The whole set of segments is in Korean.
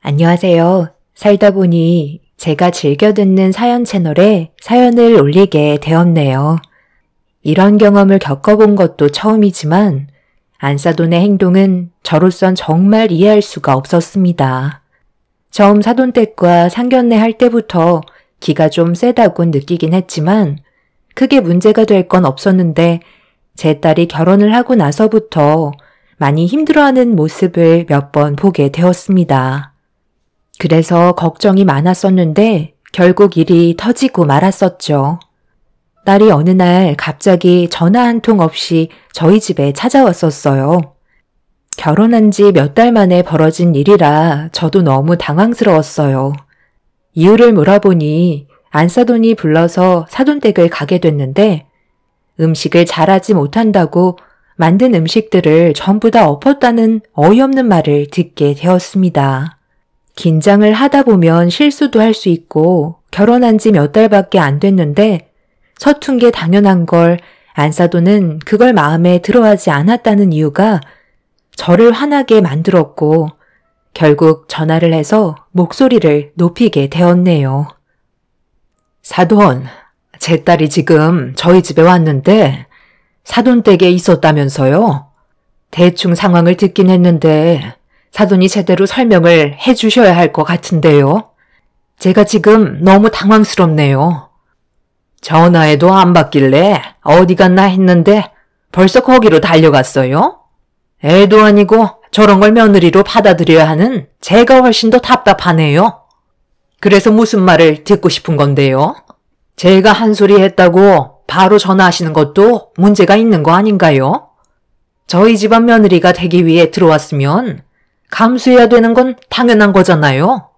안녕하세요. 살다 보니 제가 즐겨 듣는 사연 채널에 사연을 올리게 되었네요. 이런 경험을 겪어본 것도 처음이지만 안사돈의 행동은 저로선 정말 이해할 수가 없었습니다. 처음 사돈댁과 상견례 할 때부터 기가 좀 세다고 느끼긴 했지만 크게 문제가 될 건 없었는데 제 딸이 결혼을 하고 나서부터 많이 힘들어하는 모습을 몇 번 보게 되었습니다. 그래서 걱정이 많았었는데 결국 일이 터지고 말았었죠. 딸이 어느 날 갑자기 전화 한 통 없이 저희 집에 찾아왔었어요. 결혼한 지 몇 달 만에 벌어진 일이라 저도 너무 당황스러웠어요. 이유를 물어보니 안사돈이 불러서 사돈댁을 가게 됐는데 음식을 잘하지 못한다고 만든 음식들을 전부 다 엎었다는 어이없는 말을 듣게 되었습니다. 긴장을 하다 보면 실수도 할 수 있고 결혼한 지 몇 달밖에 안 됐는데 서툰 게 당연한 걸 안사돈은 그걸 마음에 들어하지 않았다는 이유가 저를 화나게 만들었고 결국 전화를 해서 목소리를 높이게 되었네요. 사돈, 제 딸이 지금 저희 집에 왔는데 사돈댁에 있었다면서요? 대충 상황을 듣긴 했는데 사돈이 제대로 설명을 해주셔야 할 것 같은데요. 제가 지금 너무 당황스럽네요. 전화해도 안 받길래 어디 갔나 했는데 벌써 거기로 달려갔어요? 애도 아니고 저런 걸 며느리로 받아들여야 하는 제가 훨씬 더 답답하네요. 그래서 무슨 말을 듣고 싶은 건데요? 제가 한 소리 했다고 바로 전화하시는 것도 문제가 있는 거 아닌가요? 저희 집안 며느리가 되기 위해 들어왔으면 감수해야 되는 건 당연한 거잖아요.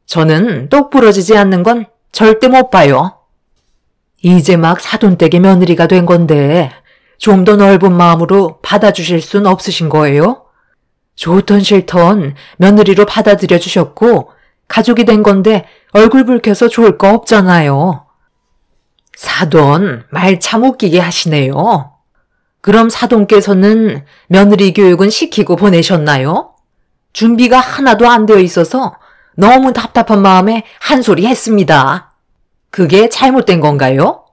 저는 똑부러지지 않는 건 절대 못 봐요. 이제 막 사돈댁의 며느리가 된 건데 좀 더 넓은 마음으로 받아주실 순 없으신 거예요? 좋던 싫던 며느리로 받아들여 주셨고 가족이 된 건데 얼굴 붉혀서 좋을 거 없잖아요. 사돈, 말 참 웃기게 하시네요. 그럼 사돈께서는 며느리 교육은 시키고 보내셨나요? 준비가 하나도 안 되어 있어서 너무 답답한 마음에 한 소리 했습니다. 그게 잘못된 건가요?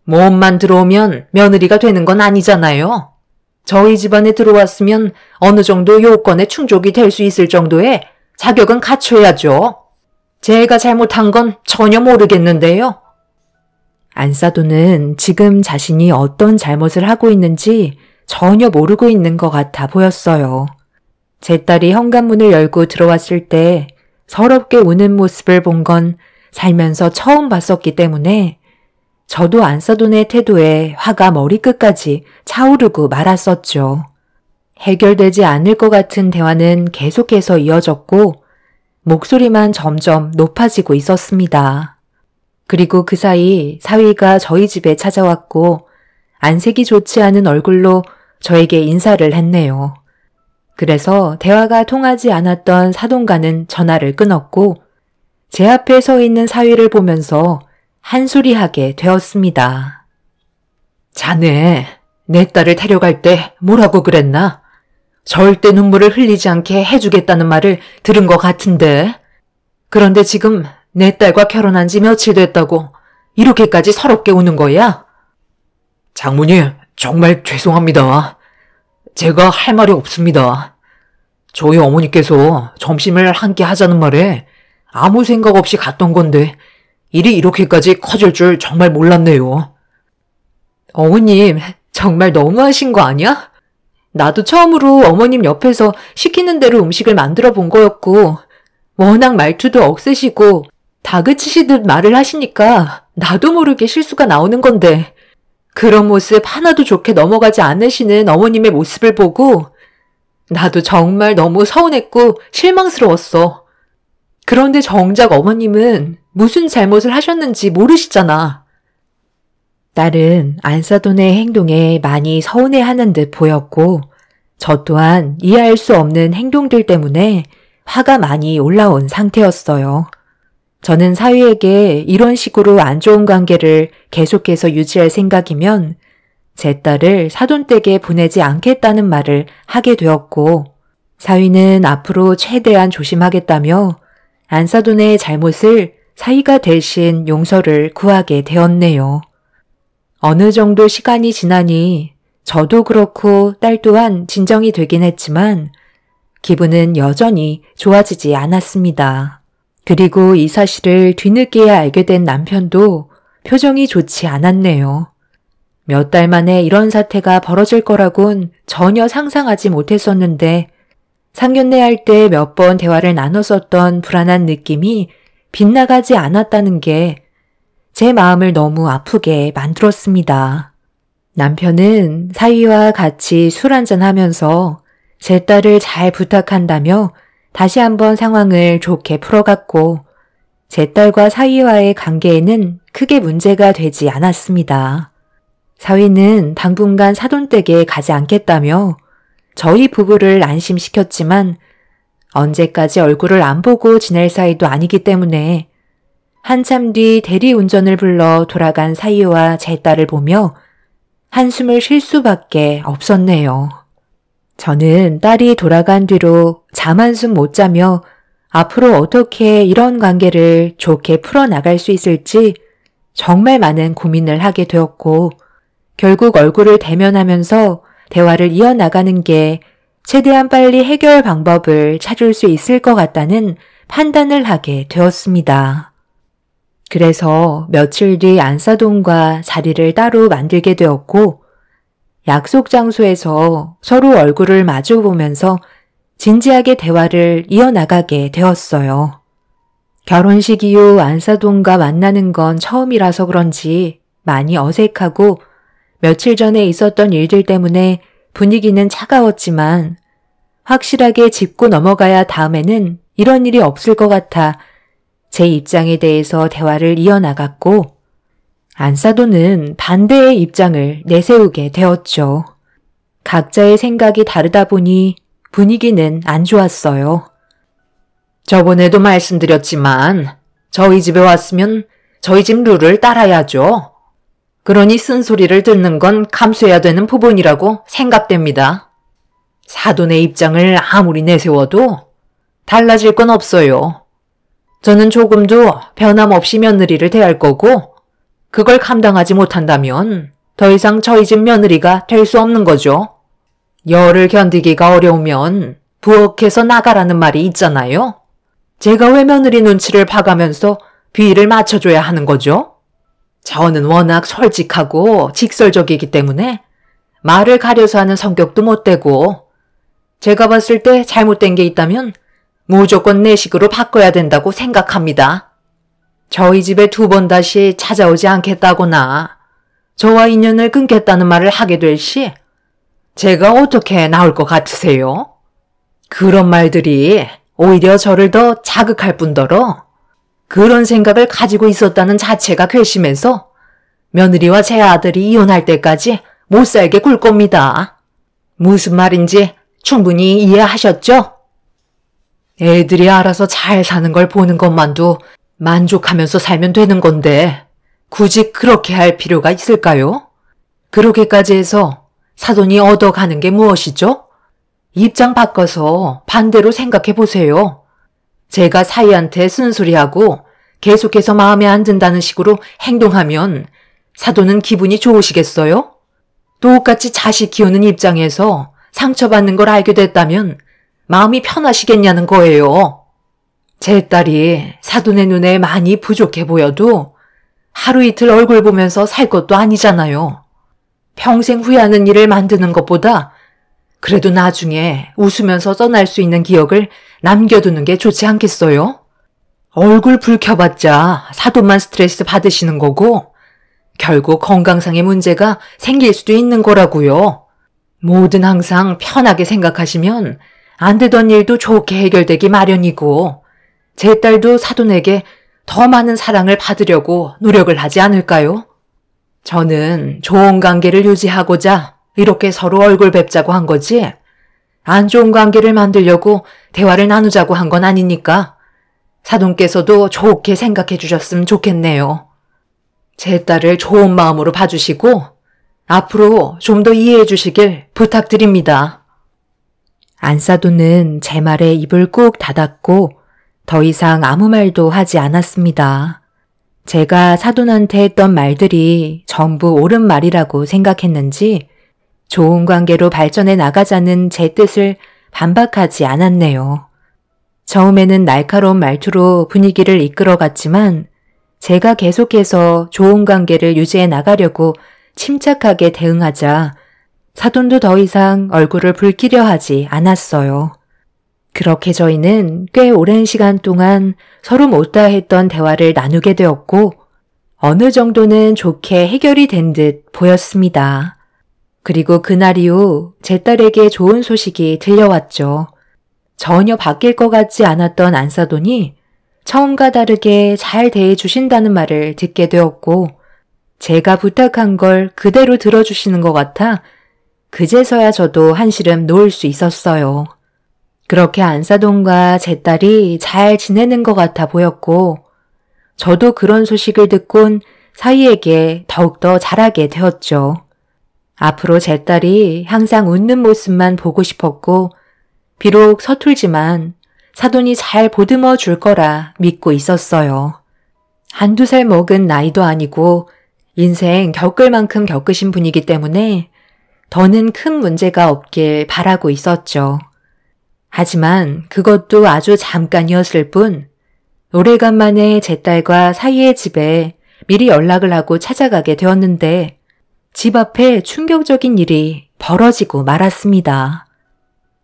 몸만 들어오면 며느리가 되는 건 아니잖아요. 저희 집안에 들어왔으면 어느 정도 요건에 충족이 될 수 있을 정도의 자격은 갖춰야죠. 제가 잘못한 건 전혀 모르겠는데요. 안사돈은 지금 자신이 어떤 잘못을 하고 있는지 전혀 모르고 있는 것 같아 보였어요. 제 딸이 현관문을 열고 들어왔을 때 서럽게 우는 모습을 본 건 살면서 처음 봤었기 때문에 저도 안사돈의 태도에 화가 머리끝까지 차오르고 말았었죠. 해결되지 않을 것 같은 대화는 계속해서 이어졌고 목소리만 점점 높아지고 있었습니다. 그리고 그 사이 사위가 저희 집에 찾아왔고 안색이 좋지 않은 얼굴로 저에게 인사를 했네요. 그래서 대화가 통하지 않았던 사돈과는 전화를 끊었고 제 앞에 서 있는 사위를 보면서 한소리하게 되었습니다. 자네, 내 딸을 데려갈 때 뭐라고 그랬나? 절대 눈물을 흘리지 않게 해주겠다는 말을 들은 것 같은데. 그런데 지금 내 딸과 결혼한 지 며칠 됐다고 이렇게까지 서럽게 우는 거야? 장모님, 정말 죄송합니다. 제가 할 말이 없습니다. 저희 어머니께서 점심을 함께 하자는 말에 아무 생각 없이 갔던 건데 일이 이렇게까지 커질 줄 정말 몰랐네요. 어머님, 정말 너무하신 거 아니야? 나도 처음으로 어머님 옆에서 시키는 대로 음식을 만들어 본 거였고 워낙 말투도 억세시고 다그치시듯 말을 하시니까 나도 모르게 실수가 나오는 건데 그런 모습 하나도 좋게 넘어가지 않으시는 어머님의 모습을 보고 나도 정말 너무 서운했고 실망스러웠어. 그런데 정작 어머님은 무슨 잘못을 하셨는지 모르시잖아. 딸은 안사돈의 행동에 많이 서운해하는 듯 보였고 저 또한 이해할 수 없는 행동들 때문에 화가 많이 올라온 상태였어요. 저는 사위에게 이런 식으로 안 좋은 관계를 계속해서 유지할 생각이면 제 딸을 사돈댁에 보내지 않겠다는 말을 하게 되었고 사위는 앞으로 최대한 조심하겠다며 안사돈의 잘못을 사위가 대신 용서를 구하게 되었네요. 어느 정도 시간이 지나니 저도 그렇고 딸 또한 진정이 되긴 했지만 기분은 여전히 좋아지지 않았습니다. 그리고 이 사실을 뒤늦게 알게 된 남편도 표정이 좋지 않았네요. 몇 달 만에 이런 사태가 벌어질 거라곤 전혀 상상하지 못했었는데 상견례 할 때 몇 번 대화를 나눴었던 불안한 느낌이 빗나가지 않았다는 게 제 마음을 너무 아프게 만들었습니다. 남편은 사위와 같이 술 한잔 하면서 제 딸을 잘 부탁한다며 다시 한번 상황을 좋게 풀어갔고 제 딸과 사위와의 관계에는 크게 문제가 되지 않았습니다. 사위는 당분간 사돈댁에 가지 않겠다며 저희 부부를 안심시켰지만 언제까지 얼굴을 안 보고 지낼 사이도 아니기 때문에 한참 뒤 대리운전을 불러 돌아간 사위와 제 딸을 보며 한숨을 쉴 수밖에 없었네요. 저는 딸이 돌아간 뒤로 잠 한숨 못 자며 앞으로 어떻게 이런 관계를 좋게 풀어나갈 수 있을지 정말 많은 고민을 하게 되었고 결국 얼굴을 대면하면서 대화를 이어나가는 게 최대한 빨리 해결 방법을 찾을 수 있을 것 같다는 판단을 하게 되었습니다. 그래서 며칠 뒤 안사돈과 자리를 따로 만들게 되었고 약속 장소에서 서로 얼굴을 마주 보면서 진지하게 대화를 이어나가게 되었어요. 결혼식 이후 안사돈과 만나는 건 처음이라서 그런지 많이 어색하고 며칠 전에 있었던 일들 때문에 분위기는 차가웠지만 확실하게 짚고 넘어가야 다음에는 이런 일이 없을 것 같아 제 입장에 대해서 대화를 이어나갔고 안사돈은 반대의 입장을 내세우게 되었죠. 각자의 생각이 다르다 보니 분위기는 안 좋았어요. 저번에도 말씀드렸지만 저희 집에 왔으면 저희 집 룰을 따라야죠. 그러니 쓴소리를 듣는 건 감수해야 되는 부분이라고 생각됩니다. 사돈의 입장을 아무리 내세워도 달라질 건 없어요. 저는 조금도 변함없이 며느리를 대할 거고 그걸 감당하지 못한다면 더 이상 저희 집 며느리가 될 수 없는 거죠. 열을 견디기가 어려우면 부엌에서 나가라는 말이 있잖아요. 제가 왜 며느리 눈치를 봐가면서 비위를 맞춰줘야 하는 거죠? 저는 워낙 솔직하고 직설적이기 때문에 말을 가려서 하는 성격도 못 되고 제가 봤을 때 잘못된 게 있다면 무조건 내 식으로 바꿔야 된다고 생각합니다. 저희 집에 2번 다시 찾아오지 않겠다거나 저와 인연을 끊겠다는 말을 하게 될 시 제가 어떻게 나올 것 같으세요? 그런 말들이 오히려 저를 더 자극할 뿐더러 그런 생각을 가지고 있었다는 자체가 괘씸해서 며느리와 제 아들이 이혼할 때까지 못 살게 굴 겁니다. 무슨 말인지 충분히 이해하셨죠? 애들이 알아서 잘 사는 걸 보는 것만도 만족하면서 살면 되는 건데 굳이 그렇게 할 필요가 있을까요? 그렇게까지 해서 사돈이 얻어가는 게 무엇이죠? 입장 바꿔서 반대로 생각해 보세요. 제가 사위한테 쓴소리하고 계속해서 마음에 안 든다는 식으로 행동하면 사돈은 기분이 좋으시겠어요? 똑같이 자식 키우는 입장에서 상처받는 걸 알게 됐다면 마음이 편하시겠냐는 거예요. 제 딸이 사돈의 눈에 많이 부족해 보여도 하루 이틀 얼굴 보면서 살 것도 아니잖아요. 평생 후회하는 일을 만드는 것보다 그래도 나중에 웃으면서 떠날 수 있는 기억을 남겨두는 게 좋지 않겠어요? 얼굴 붉혀봤자 사돈만 스트레스 받으시는 거고 결국 건강상의 문제가 생길 수도 있는 거라고요. 뭐든 항상 편하게 생각하시면 안 되던 일도 좋게 해결되기 마련이고 제 딸도 사돈에게 더 많은 사랑을 받으려고 노력을 하지 않을까요? 저는 좋은 관계를 유지하고자 이렇게 서로 얼굴 뵙자고 한 거지 안 좋은 관계를 만들려고 대화를 나누자고 한 건 아니니까 사돈께서도 좋게 생각해 주셨으면 좋겠네요. 제 딸을 좋은 마음으로 봐주시고 앞으로 좀 더 이해해 주시길 부탁드립니다. 안사돈은 제 말에 입을 꾹 닫았고 더 이상 아무 말도 하지 않았습니다. 제가 사돈한테 했던 말들이 전부 옳은 말이라고 생각했는지 좋은 관계로 발전해 나가자는 제 뜻을 반박하지 않았네요. 처음에는 날카로운 말투로 분위기를 이끌어갔지만 제가 계속해서 좋은 관계를 유지해 나가려고 침착하게 대응하자 사돈도 더 이상 얼굴을 붉히려 하지 않았어요. 그렇게 저희는 꽤 오랜 시간 동안 서로 못다했던 대화를 나누게 되었고 어느 정도는 좋게 해결이 된 듯 보였습니다. 그리고 그날 이후 제 딸에게 좋은 소식이 들려왔죠. 전혀 바뀔 것 같지 않았던 안사돈이 처음과 다르게 잘 대해주신다는 말을 듣게 되었고 제가 부탁한 걸 그대로 들어주시는 것 같아 그제서야 저도 한시름 놓을 수 있었어요. 그렇게 안사돈과 제 딸이 잘 지내는 것 같아 보였고 저도 그런 소식을 듣곤 사위에게 더욱더 잘하게 되었죠. 앞으로 제 딸이 항상 웃는 모습만 보고 싶었고 비록 서툴지만 사돈이 잘 보듬어 줄 거라 믿고 있었어요. 한두 살 먹은 나이도 아니고 인생 겪을 만큼 겪으신 분이기 때문에 더는 큰 문제가 없길 바라고 있었죠. 하지만 그것도 아주 잠깐이었을 뿐 오래간만에 제 딸과 사위의 집에 미리 연락을 하고 찾아가게 되었는데 집 앞에 충격적인 일이 벌어지고 말았습니다.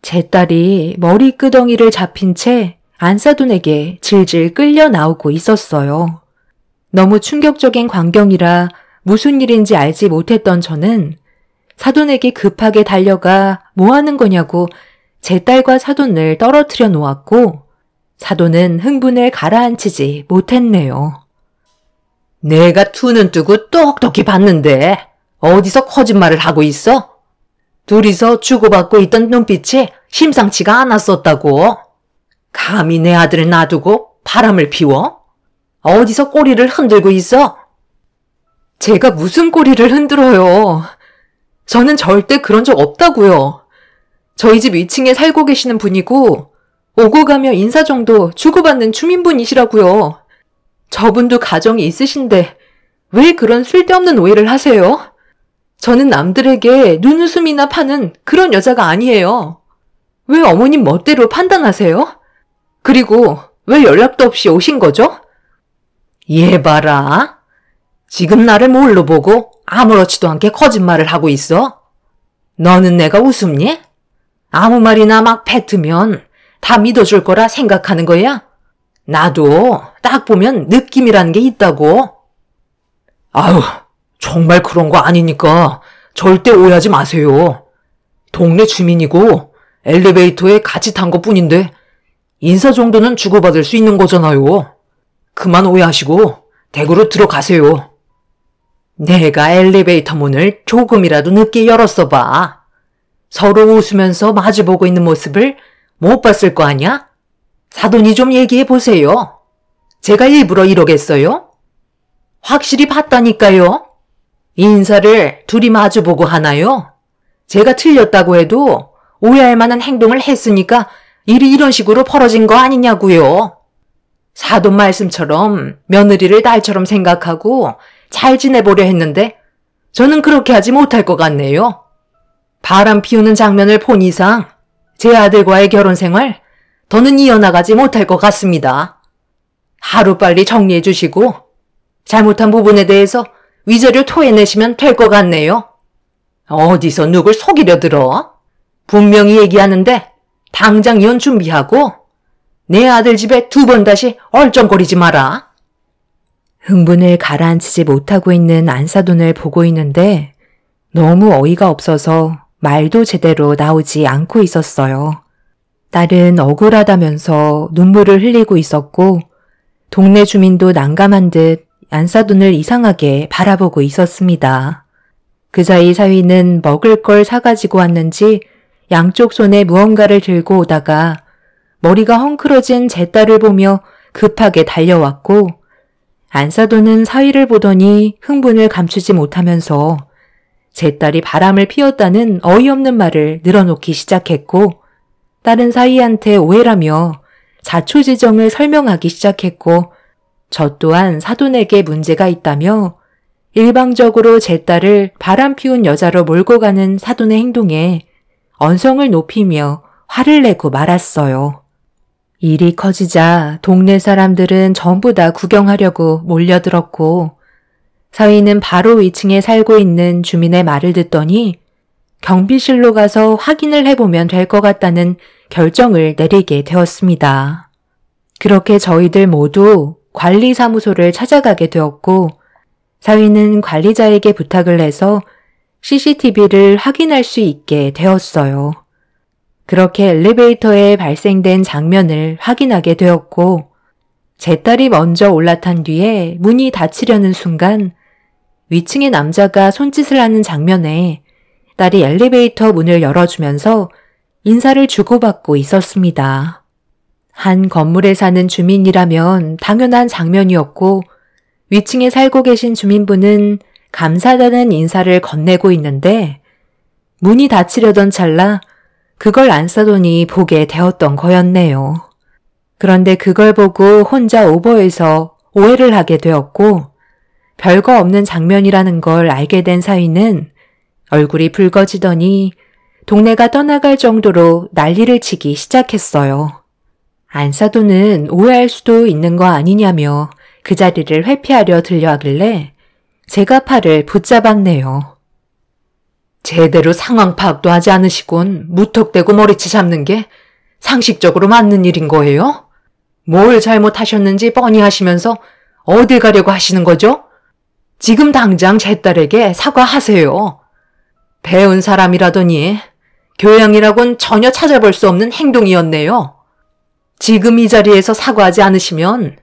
제 딸이 머리끄덩이를 잡힌 채 안사돈에게 질질 끌려 나오고 있었어요. 너무 충격적인 광경이라 무슨 일인지 알지 못했던 저는 사돈에게 급하게 달려가 뭐 하는 거냐고 제 딸과 사돈을 떨어뜨려 놓았고 사돈은 흥분을 가라앉히지 못했네요. 내가 두 눈 뜨고 똑똑히 봤는데 어디서 거짓말을 하고 있어? 둘이서 주고받고 있던 눈빛이 심상치가 않았었다고. 감히 내 아들을 놔두고 바람을 피워? 어디서 꼬리를 흔들고 있어? 제가 무슨 꼬리를 흔들어요. 저는 절대 그런 적 없다고요. 저희 집 2층에 살고 계시는 분이고 오고 가며 인사 정도 주고받는 주민분이시라고요. 저분도 가정이 있으신데 왜 그런 쓸데없는 오해를 하세요? 저는 남들에게 눈웃음이나 파는 그런 여자가 아니에요. 왜 어머님 멋대로 판단하세요? 그리고 왜 연락도 없이 오신 거죠? 얘 봐라. 지금 나를 뭘로 보고 아무렇지도 않게 거짓말을 하고 있어? 너는 내가 우습니? 아무 말이나 막 뱉으면 다 믿어줄 거라 생각하는 거야? 나도 딱 보면 느낌이라는 게 있다고. 아유, 정말 그런 거 아니니까 절대 오해하지 마세요. 동네 주민이고 엘리베이터에 같이 탄 것뿐인데 인사 정도는 주고받을 수 있는 거잖아요. 그만 오해하시고 댁으로 들어가세요. 내가 엘리베이터 문을 조금이라도 늦게 열었어 봐. 서로 웃으면서 마주보고 있는 모습을 못 봤을 거 아니야? 사돈이 좀 얘기해 보세요. 제가 일부러 이러겠어요? 확실히 봤다니까요. 인사를 둘이 마주보고 하나요? 제가 틀렸다고 해도 오해할 만한 행동을 했으니까 일이 이런 식으로 벌어진 거 아니냐고요. 사돈 말씀처럼 며느리를 딸처럼 생각하고 잘 지내보려 했는데 저는 그렇게 하지 못할 것 같네요. 바람 피우는 장면을 본 이상 제 아들과의 결혼 생활 더는 이어나가지 못할 것 같습니다. 하루빨리 정리해 주시고 잘못한 부분에 대해서 위자료 토해내시면 될 것 같네요. 어디서 누굴 속이려 들어? 분명히 얘기하는데 당장 이혼 준비하고 내 아들 집에 두 번 다시 얼쩡거리지 마라. 흥분을 가라앉히지 못하고 있는 안사돈을 보고 있는데 너무 어이가 없어서 말도 제대로 나오지 않고 있었어요. 딸은 억울하다면서 눈물을 흘리고 있었고 동네 주민도 난감한 듯 안사돈을 이상하게 바라보고 있었습니다. 그 사이 사위는 먹을 걸 사가지고 왔는지 양쪽 손에 무언가를 들고 오다가 머리가 헝클어진 제 딸을 보며 급하게 달려왔고 안사돈은 사위를 보더니 흥분을 감추지 못하면서 제 딸이 바람을 피웠다는 어이없는 말을 늘어놓기 시작했고 다른 사위한테 오해라며 자초지정을 설명하기 시작했고 저 또한 사돈에게 문제가 있다며 일방적으로 제 딸을 바람 피운 여자로 몰고 가는 사돈의 행동에 언성을 높이며 화를 내고 말았어요. 일이 커지자 동네 사람들은 전부 다 구경하려고 몰려들었고 사위는 바로 위층에 살고 있는 주민의 말을 듣더니 경비실로 가서 확인을 해보면 될 것 같다는 결정을 내리게 되었습니다. 그렇게 저희들 모두 관리사무소를 찾아가게 되었고 사위는 관리자에게 부탁을 해서 CCTV를 확인할 수 있게 되었어요. 그렇게 엘리베이터에 발생된 장면을 확인하게 되었고 제 딸이 먼저 올라탄 뒤에 문이 닫히려는 순간 위층의 남자가 손짓을 하는 장면에 딸이 엘리베이터 문을 열어주면서 인사를 주고받고 있었습니다. 한 건물에 사는 주민이라면 당연한 장면이었고 위층에 살고 계신 주민분은 감사하다는 인사를 건네고 있는데 문이 닫히려던 찰나 그걸 안사돈이 보게 되었던 거였네요. 그런데 그걸 보고 혼자 오버해서 오해를 하게 되었고 별거 없는 장면이라는 걸 알게 된 사위는 얼굴이 붉어지더니 동네가 떠나갈 정도로 난리를 치기 시작했어요. 안사돈은 오해할 수도 있는 거 아니냐며 그 자리를 회피하려 들려하길래 제가 팔을 붙잡았네요. 제대로 상황 파악도 하지 않으시곤 무턱대고 머리채 잡는 게 상식적으로 맞는 일인 거예요? 뭘 잘못하셨는지 뻔히 하시면서 어딜 가려고 하시는 거죠? 지금 당장 제 딸에게 사과하세요. 배운 사람이라더니 교양이라곤 전혀 찾아볼 수 없는 행동이었네요. 지금 이 자리에서 사과하지 않으시면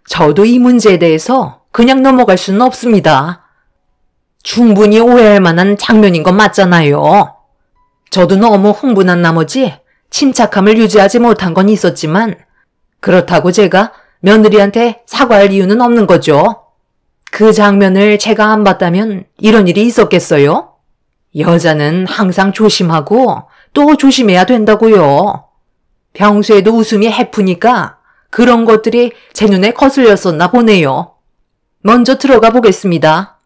저도 이 문제에 대해서 그냥 넘어갈 수는 없습니다. 충분히 오해할 만한 장면인 건 맞잖아요. 저도 너무 흥분한 나머지 침착함을 유지하지 못한 건 있었지만 그렇다고 제가 며느리한테 사과할 이유는 없는 거죠. 그 장면을 제가 안 봤다면 이런 일이 있었겠어요? 여자는 항상 조심하고 또 조심해야 된다고요. 평소에도 웃음이 해프니까 그런 것들이 제 눈에 거슬렸었나 보네요. 먼저 들어가 보겠습니다.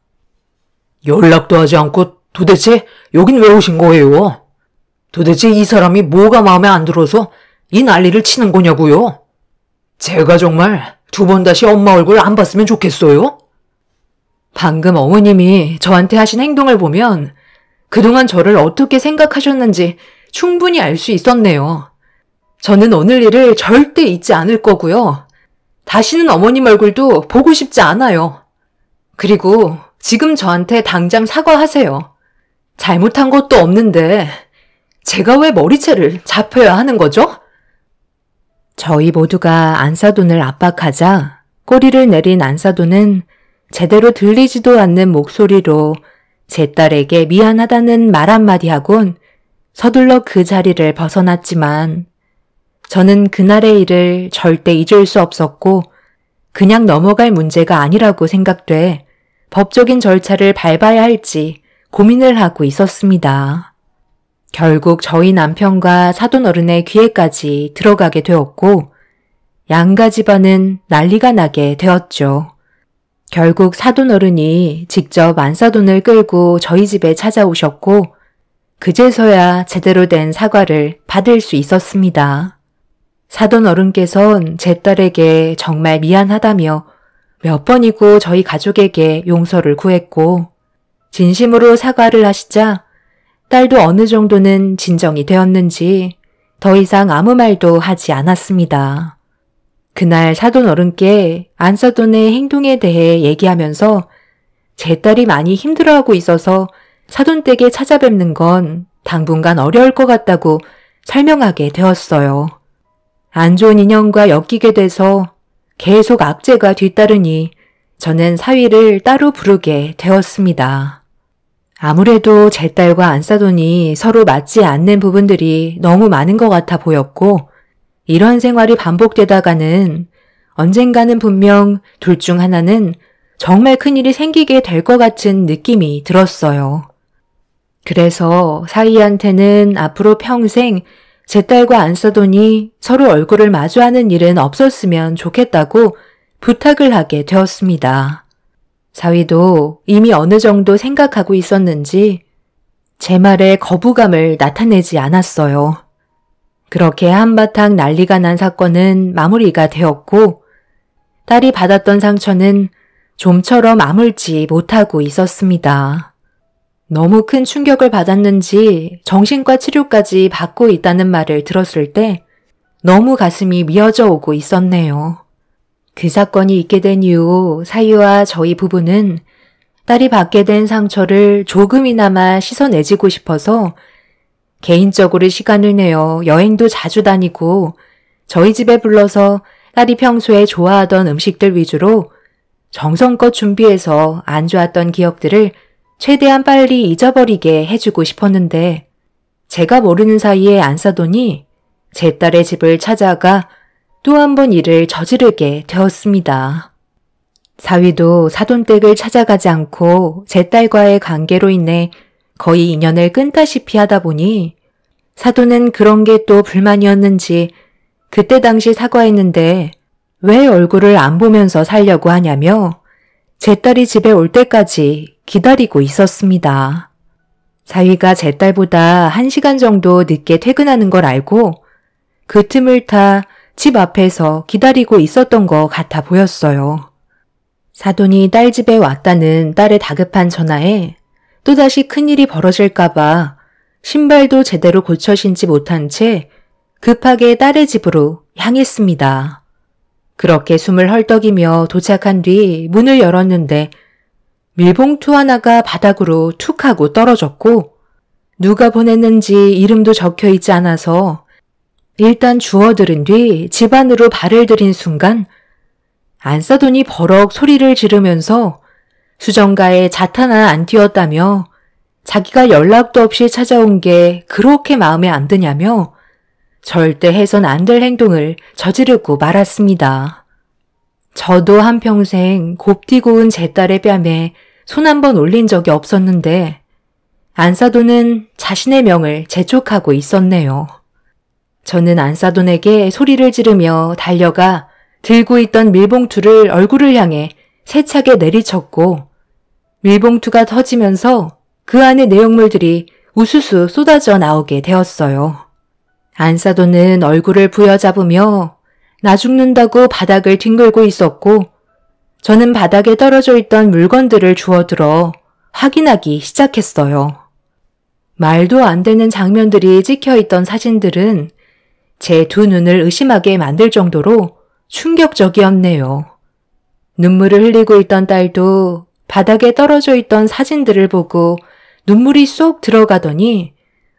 연락도 하지 않고 도대체 여긴 왜 오신 거예요? 도대체 이 사람이 뭐가 마음에 안 들어서 이 난리를 치는 거냐고요? 제가 정말 두 번 다시 엄마 얼굴 안 봤으면 좋겠어요? 방금 어머님이 저한테 하신 행동을 보면 그동안 저를 어떻게 생각하셨는지 충분히 알 수 있었네요. 저는 오늘 일을 절대 잊지 않을 거고요. 다시는 어머님 얼굴도 보고 싶지 않아요. 그리고 지금 저한테 당장 사과하세요. 잘못한 것도 없는데 제가 왜 머리채를 잡혀야 하는 거죠? 저희 모두가 안사돈을 압박하자 꼬리를 내린 안사돈은 제대로 들리지도 않는 목소리로 제 딸에게 미안하다는 말 한마디 하곤 서둘러 그 자리를 벗어났지만 저는 그날의 일을 절대 잊을 수 없었고 그냥 넘어갈 문제가 아니라고 생각돼 법적인 절차를 밟아야 할지 고민을 하고 있었습니다. 결국 저희 남편과 사돈어른의 귀에까지 들어가게 되었고 양가 집안은 난리가 나게 되었죠. 결국 사돈어른이 직접 안사돈을 끌고 저희 집에 찾아오셨고 그제서야 제대로 된 사과를 받을 수 있었습니다. 사돈어른께선 제 딸에게 정말 미안하다며 몇 번이고 저희 가족에게 용서를 구했고 진심으로 사과를 하시자 딸도 어느 정도는 진정이 되었는지 더 이상 아무 말도 하지 않았습니다. 그날 사돈어른께 안사돈의 행동에 대해 얘기하면서 제 딸이 많이 힘들어하고 있어서 사돈댁에 찾아뵙는 건 당분간 어려울 것 같다고 설명하게 되었어요. 안 좋은 인연과 엮이게 돼서 계속 악재가 뒤따르니 저는 사위를 따로 부르게 되었습니다. 아무래도 제 딸과 안사돈이 서로 맞지 않는 부분들이 너무 많은 것 같아 보였고 이런 생활이 반복되다가는 언젠가는 분명 둘 중 하나는 정말 큰일이 생기게 될 것 같은 느낌이 들었어요. 그래서 사위한테는 앞으로 평생 제 딸과 안사돈이 서로 얼굴을 마주하는 일은 없었으면 좋겠다고 부탁을 하게 되었습니다. 사위도 이미 어느 정도 생각하고 있었는지 제 말에 거부감을 나타내지 않았어요. 그렇게 한바탕 난리가 난 사건은 마무리가 되었고 딸이 받았던 상처는 좀처럼 아물지 못하고 있었습니다. 너무 큰 충격을 받았는지 정신과 치료까지 받고 있다는 말을 들었을 때 너무 가슴이 미어져 오고 있었네요. 그 사건이 있게 된 이후 사위와 저희 부부는 딸이 받게 된 상처를 조금이나마 씻어내지고 싶어서 개인적으로 시간을 내어 여행도 자주 다니고 저희 집에 불러서 딸이 평소에 좋아하던 음식들 위주로 정성껏 준비해서 안 좋았던 기억들을 최대한 빨리 잊어버리게 해주고 싶었는데 제가 모르는 사이에 안사돈이 제 딸의 집을 찾아가 또 한 번 일을 저지르게 되었습니다. 사위도 사돈댁을 찾아가지 않고 제 딸과의 관계로 인해 거의 인연을 끊다시피 하다 보니 사돈은 그런 게 또 불만이었는지 그때 당시 사과했는데 왜 얼굴을 안 보면서 살려고 하냐며 제 딸이 집에 올 때까지 기다리고 있었습니다. 사위가 제 딸보다 1시간 정도 늦게 퇴근하는 걸 알고 그 틈을 타 집 앞에서 기다리고 있었던 것 같아 보였어요. 사돈이 딸 집에 왔다는 딸의 다급한 전화에 또다시 큰일이 벌어질까봐 신발도 제대로 고쳐 신지 못한 채 급하게 딸의 집으로 향했습니다. 그렇게 숨을 헐떡이며 도착한 뒤 문을 열었는데 밀봉투 하나가 바닥으로 툭 하고 떨어졌고 누가 보냈는지 이름도 적혀 있지 않아서 일단 주워들은 뒤 집 안으로 발을 들인 순간 안사돈이 버럭 소리를 지르면서 수정가에 잣 하나 안 띄웠다며 자기가 연락도 없이 찾아온 게 그렇게 마음에 안 드냐며 절대 해선 안 될 행동을 저지르고 말았습니다. 저도 한평생 곱디고 온 제 딸의 뺨에 손 한 번 올린 적이 없었는데 안사돈은 자신의 명을 재촉하고 있었네요. 저는 안사돈에게 소리를 지르며 달려가 들고 있던 밀봉투를 얼굴을 향해 세차게 내리쳤고 밀봉투가 터지면서 그 안의 내용물들이 우수수 쏟아져 나오게 되었어요. 안사돈은 얼굴을 부여잡으며 나 죽는다고 바닥을 뒹굴고 있었고 저는 바닥에 떨어져 있던 물건들을 주워들어 확인하기 시작했어요. 말도 안 되는 장면들이 찍혀있던 사진들은 제 두 눈을 의심하게 만들 정도로 충격적이었네요. 눈물을 흘리고 있던 딸도 바닥에 떨어져 있던 사진들을 보고 눈물이 쏙 들어가더니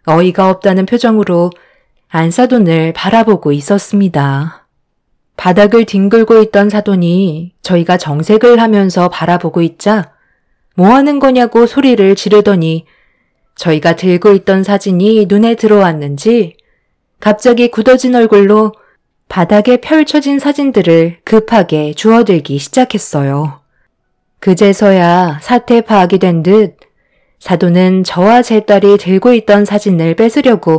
어이가 없다는 표정으로 안사돈을 바라보고 있었습니다. 바닥을 뒹굴고 있던 사돈이 저희가 정색을 하면서 바라보고 있자 뭐 하는 거냐고 소리를 지르더니 저희가 들고 있던 사진이 눈에 들어왔는지 갑자기 굳어진 얼굴로 바닥에 펼쳐진 사진들을 급하게 주워들기 시작했어요. 그제서야 사태 파악이 된 듯 사돈은 저와 제 딸이 들고 있던 사진을 뺏으려고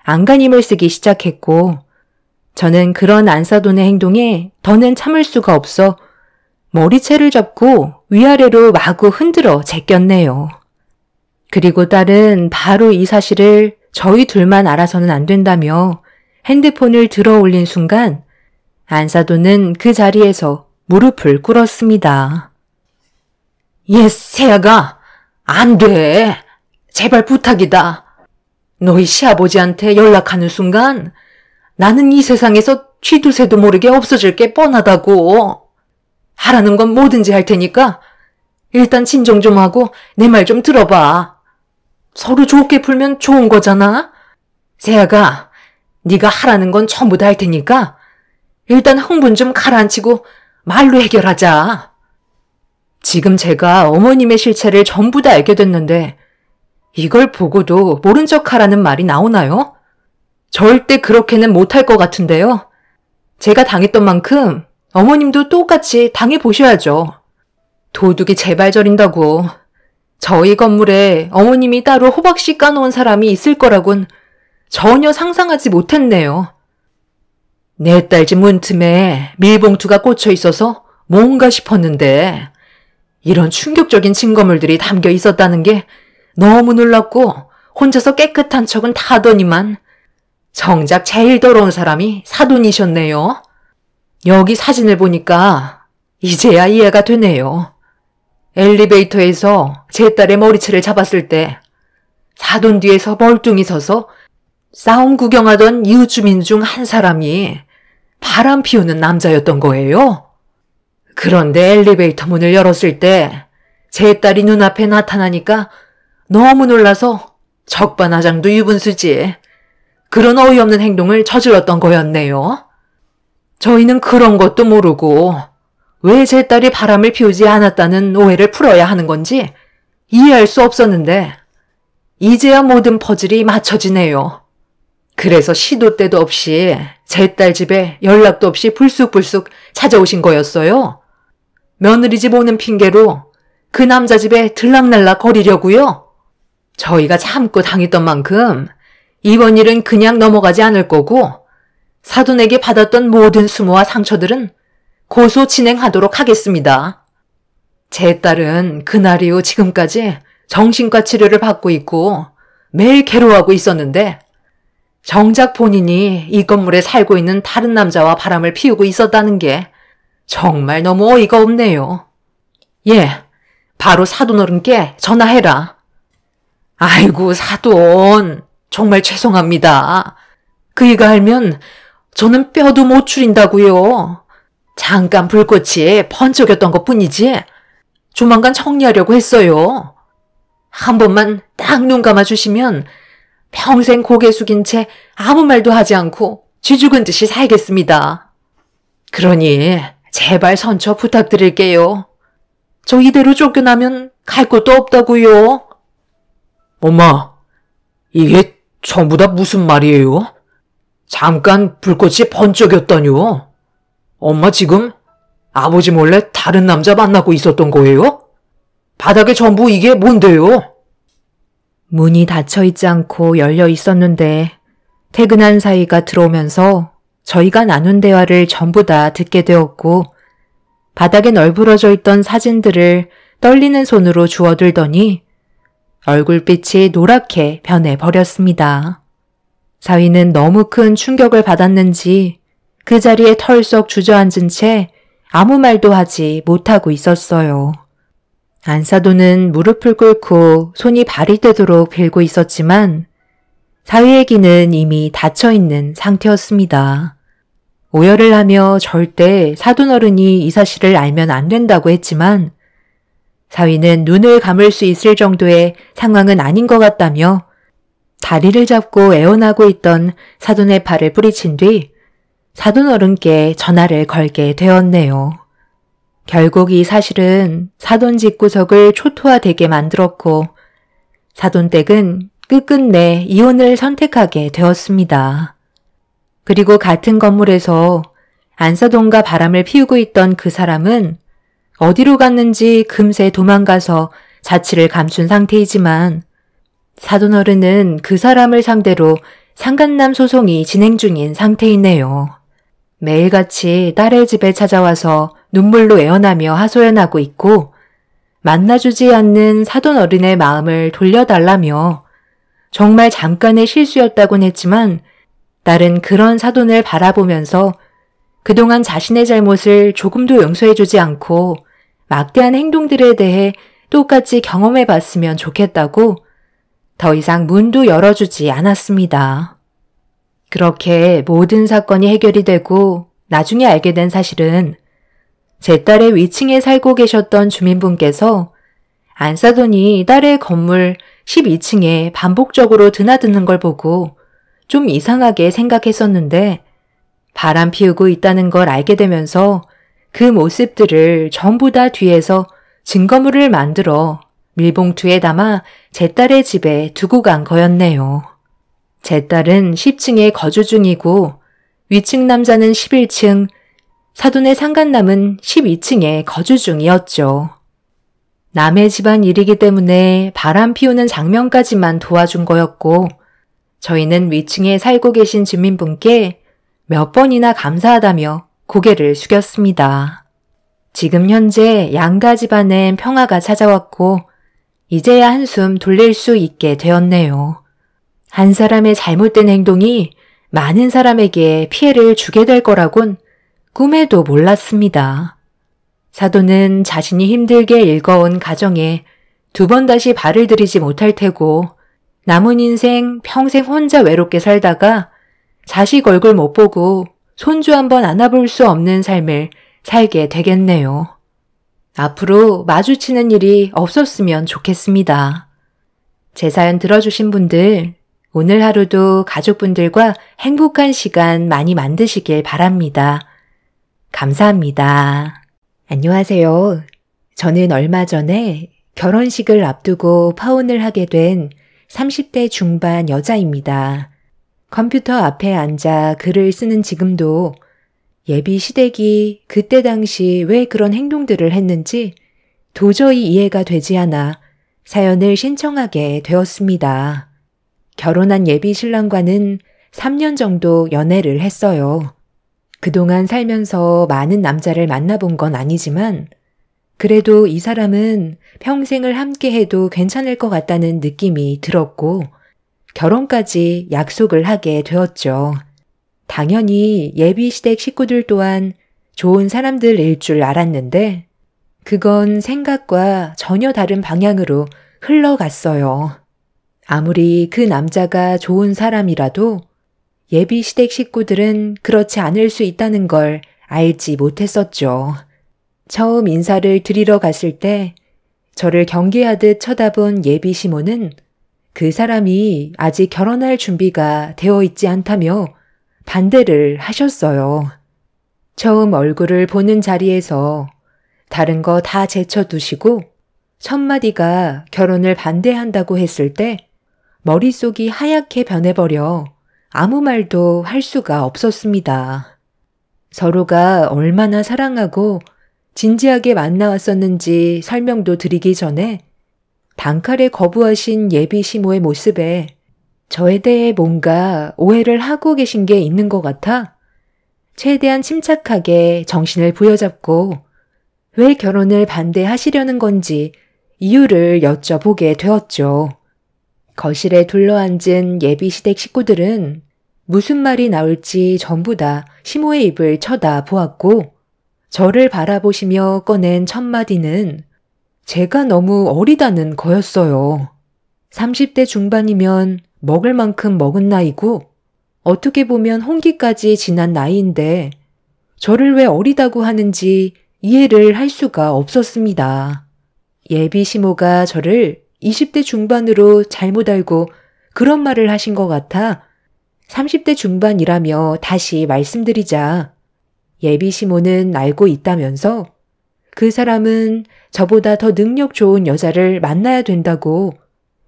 안간힘을 쓰기 시작했고 저는 그런 안사돈의 행동에 더는 참을 수가 없어 머리채를 잡고 위아래로 마구 흔들어 제꼈네요. 그리고 딸은 바로 이 사실을 저희 둘만 알아서는 안 된다며 핸드폰을 들어 올린 순간 안사돈은 그 자리에서 무릎을 꿇었습니다. 새아가 안 돼. 제발 부탁이다. 너희 시아버지한테 연락하는 순간 나는 이 세상에서 쥐두새도 모르게 없어질 게 뻔하다고. 하라는 건 뭐든지 할 테니까 일단 진정 좀 하고 내 말 좀 들어봐. 서로 좋게 풀면 좋은 거잖아. 세아가 네가 하라는 건 전부 다 할 테니까 일단 흥분 좀 가라앉히고 말로 해결하자. 지금 제가 어머님의 실체를 전부 다 알게 됐는데 이걸 보고도 모른 척 하라는 말이 나오나요? 절대 그렇게는 못할 것 같은데요. 제가 당했던 만큼 어머님도 똑같이 당해보셔야죠. 도둑이 제발 저린다고. 저희 건물에 어머님이 따로 호박씨 까놓은 사람이 있을 거라곤 전혀 상상하지 못했네요. 내 딸 집 문틈에 밀봉투가 꽂혀 있어서 뭔가 싶었는데 이런 충격적인 증거물들이 담겨 있었다는 게 너무 놀랍고 혼자서 깨끗한 척은 다 하더니만 정작 제일 더러운 사람이 사돈이셨네요. 여기 사진을 보니까 이제야 이해가 되네요. 엘리베이터에서 제 딸의 머리채를 잡았을 때 사돈 뒤에서 멀뚱히 서서 싸움 구경하던 이웃 주민 중 한 사람이 바람 피우는 남자였던 거예요. 그런데 엘리베이터 문을 열었을 때 제 딸이 눈앞에 나타나니까 너무 놀라서 적반하장도 유분수지. 그런 어이없는 행동을 저질렀던 거였네요. 저희는 그런 것도 모르고 왜 제 딸이 바람을 피우지 않았다는 오해를 풀어야 하는 건지 이해할 수 없었는데 이제야 모든 퍼즐이 맞춰지네요. 그래서 시도 때도 없이 제 딸 집에 연락도 없이 불쑥불쑥 찾아오신 거였어요. 며느리 집 오는 핑계로 그 남자 집에 들락날락 거리려고요. 저희가 참고 당했던 만큼 이번 일은 그냥 넘어가지 않을 거고 사돈에게 받았던 모든 수모와 상처들은 고소 진행하도록 하겠습니다. 제 딸은 그날 이후 지금까지 정신과 치료를 받고 있고 매일 괴로워하고 있었는데 정작 본인이 이 건물에 살고 있는 다른 남자와 바람을 피우고 있었다는 게 정말 너무 어이가 없네요. 예, 바로 사돈 어른께 전화해라. 아이고 사돈, 정말 죄송합니다. 그이가 알면 저는 뼈도 못 추린다고요. 잠깐 불꽃이 번쩍였던 것뿐이지 조만간 정리하려고 했어요. 한 번만 딱 눈 감아주시면 평생 고개 숙인 채 아무 말도 하지 않고 쥐죽은 듯이 살겠습니다. 그러니 제발 선처 부탁드릴게요. 저 이대로 쫓겨나면 갈 곳도 없다고요. 엄마, 이게 전부 다 무슨 말이에요? 잠깐 불꽃이 번쩍였다뇨. 엄마 지금 아버지 몰래 다른 남자 만나고 있었던 거예요? 바닥에 전부 이게 뭔데요? 문이 닫혀있지 않고 열려 있었는데 퇴근한 사이가 들어오면서 저희가 나눈 대화를 전부 다 듣게 되었고 바닥에 널브러져 있던 사진들을 떨리는 손으로 주워들더니 얼굴빛이 노랗게 변해버렸습니다. 사위는 너무 큰 충격을 받았는지 그 자리에 털썩 주저앉은 채 아무 말도 하지 못하고 있었어요. 안사도는 무릎을 꿇고 손이 발이 되도록 빌고 있었지만 사위의 귀는 이미 닫혀있는 상태였습니다. 오열을 하며 절대 사돈어른이 이 사실을 알면 안 된다고 했지만 사위는 눈을 감을 수 있을 정도의 상황은 아닌 것 같다며 다리를 잡고 애원하고 있던 사돈의 팔을 뿌리친 뒤 사돈어른께 전화를 걸게 되었네요. 결국 이 사실은 사돈 집구석을 초토화되게 만들었고 사돈댁은 끝끝내 이혼을 선택하게 되었습니다. 그리고 같은 건물에서 안사돈과 바람을 피우고 있던 그 사람은 어디로 갔는지 금세 도망가서 자취를 감춘 상태이지만 사돈어른은 그 사람을 상대로 상간남 소송이 진행 중인 상태이네요. 매일같이 딸의 집에 찾아와서 눈물로 애원하며 하소연하고 있고 만나주지 않는 사돈어른의 마음을 돌려달라며 정말 잠깐의 실수였다곤 했지만 딸은 그런 사돈을 바라보면서 그동안 자신의 잘못을 조금도 용서해주지 않고 막대한 행동들에 대해 똑같이 경험해봤으면 좋겠다고 더 이상 문도 열어주지 않았습니다. 그렇게 모든 사건이 해결이 되고 나중에 알게 된 사실은 제 딸의 위층에 살고 계셨던 주민분께서 안사돈이 딸의 건물 12층에 반복적으로 드나드는 걸 보고 좀 이상하게 생각했었는데 바람 피우고 있다는 걸 알게 되면서 그 모습들을 전부 다 뒤에서 증거물을 만들어 밀봉투에 담아 제 딸의 집에 두고 간 거였네요. 제 딸은 10층에 거주 중이고 위층 남자는 11층, 사돈의 상간남은 12층에 거주 중이었죠. 남의 집안 일이기 때문에 바람 피우는 장면까지만 도와준 거였고 저희는 위층에 살고 계신 주민분께 몇 번이나 감사하다며 고개를 숙였습니다. 지금 현재 양가 집안엔 평화가 찾아왔고 이제야 한숨 돌릴 수 있게 되었네요. 한 사람의 잘못된 행동이 많은 사람에게 피해를 주게 될 거라곤 꿈에도 몰랐습니다. 사도는 자신이 힘들게 일궈온 가정에 두 번 다시 발을 들이지 못할 테고 남은 인생 평생 혼자 외롭게 살다가 자식 얼굴 못 보고 손주 한번 안아볼 수 없는 삶을 살게 되겠네요. 앞으로 마주치는 일이 없었으면 좋겠습니다. 제 사연 들어주신 분들, 오늘 하루도 가족분들과 행복한 시간 많이 만드시길 바랍니다. 감사합니다. 안녕하세요. 저는 얼마 전에 결혼식을 앞두고 파혼을 하게 된 30대 중반 여자입니다. 컴퓨터 앞에 앉아 글을 쓰는 지금도 예비 시댁이 그때 당시 왜 그런 행동들을 했는지 도저히 이해가 되지 않아 사연을 신청하게 되었습니다. 결혼한 예비 신랑과는 3년 정도 연애를 했어요. 그동안 살면서 많은 남자를 만나본 건 아니지만 그래도 이 사람은 평생을 함께 해도 괜찮을 것 같다는 느낌이 들었고 결혼까지 약속을 하게 되었죠. 당연히 예비 시댁 식구들 또한 좋은 사람들일 줄 알았는데 그건 생각과 전혀 다른 방향으로 흘러갔어요. 아무리 그 남자가 좋은 사람이라도 예비 시댁 식구들은 그렇지 않을 수 있다는 걸 알지 못했었죠. 처음 인사를 드리러 갔을 때 저를 경계하듯 쳐다본 예비 시모는 그 사람이 아직 결혼할 준비가 되어 있지 않다며 반대를 하셨어요. 처음 얼굴을 보는 자리에서 다른 거 다 제쳐두시고 첫마디가 결혼을 반대한다고 했을 때 머릿속이 하얗게 변해버려 아무 말도 할 수가 없었습니다. 서로가 얼마나 사랑하고 진지하게 만나왔었는지 설명도 드리기 전에 단칼에 거부하신 예비 시모의 모습에 저에 대해 뭔가 오해를 하고 계신 게 있는 것 같아 최대한 침착하게 정신을 부여잡고 왜 결혼을 반대하시려는 건지 이유를 여쭤보게 되었죠. 거실에 둘러앉은 예비 시댁 식구들은 무슨 말이 나올지 전부 다 시모의 입을 쳐다보았고 저를 바라보시며 꺼낸 첫마디는 제가 너무 어리다는 거였어요. 30대 중반이면 먹을 만큼 먹은 나이고 어떻게 보면 홍기까지 지난 나이인데 저를 왜 어리다고 하는지 이해를 할 수가 없었습니다. 예비 시모가 저를 20대 중반으로 잘못 알고 그런 말을 하신 것 같아 30대 중반이라며 다시 말씀드리자 예비 시모는 알고 있다면서 그 사람은 저보다 더 능력 좋은 여자를 만나야 된다고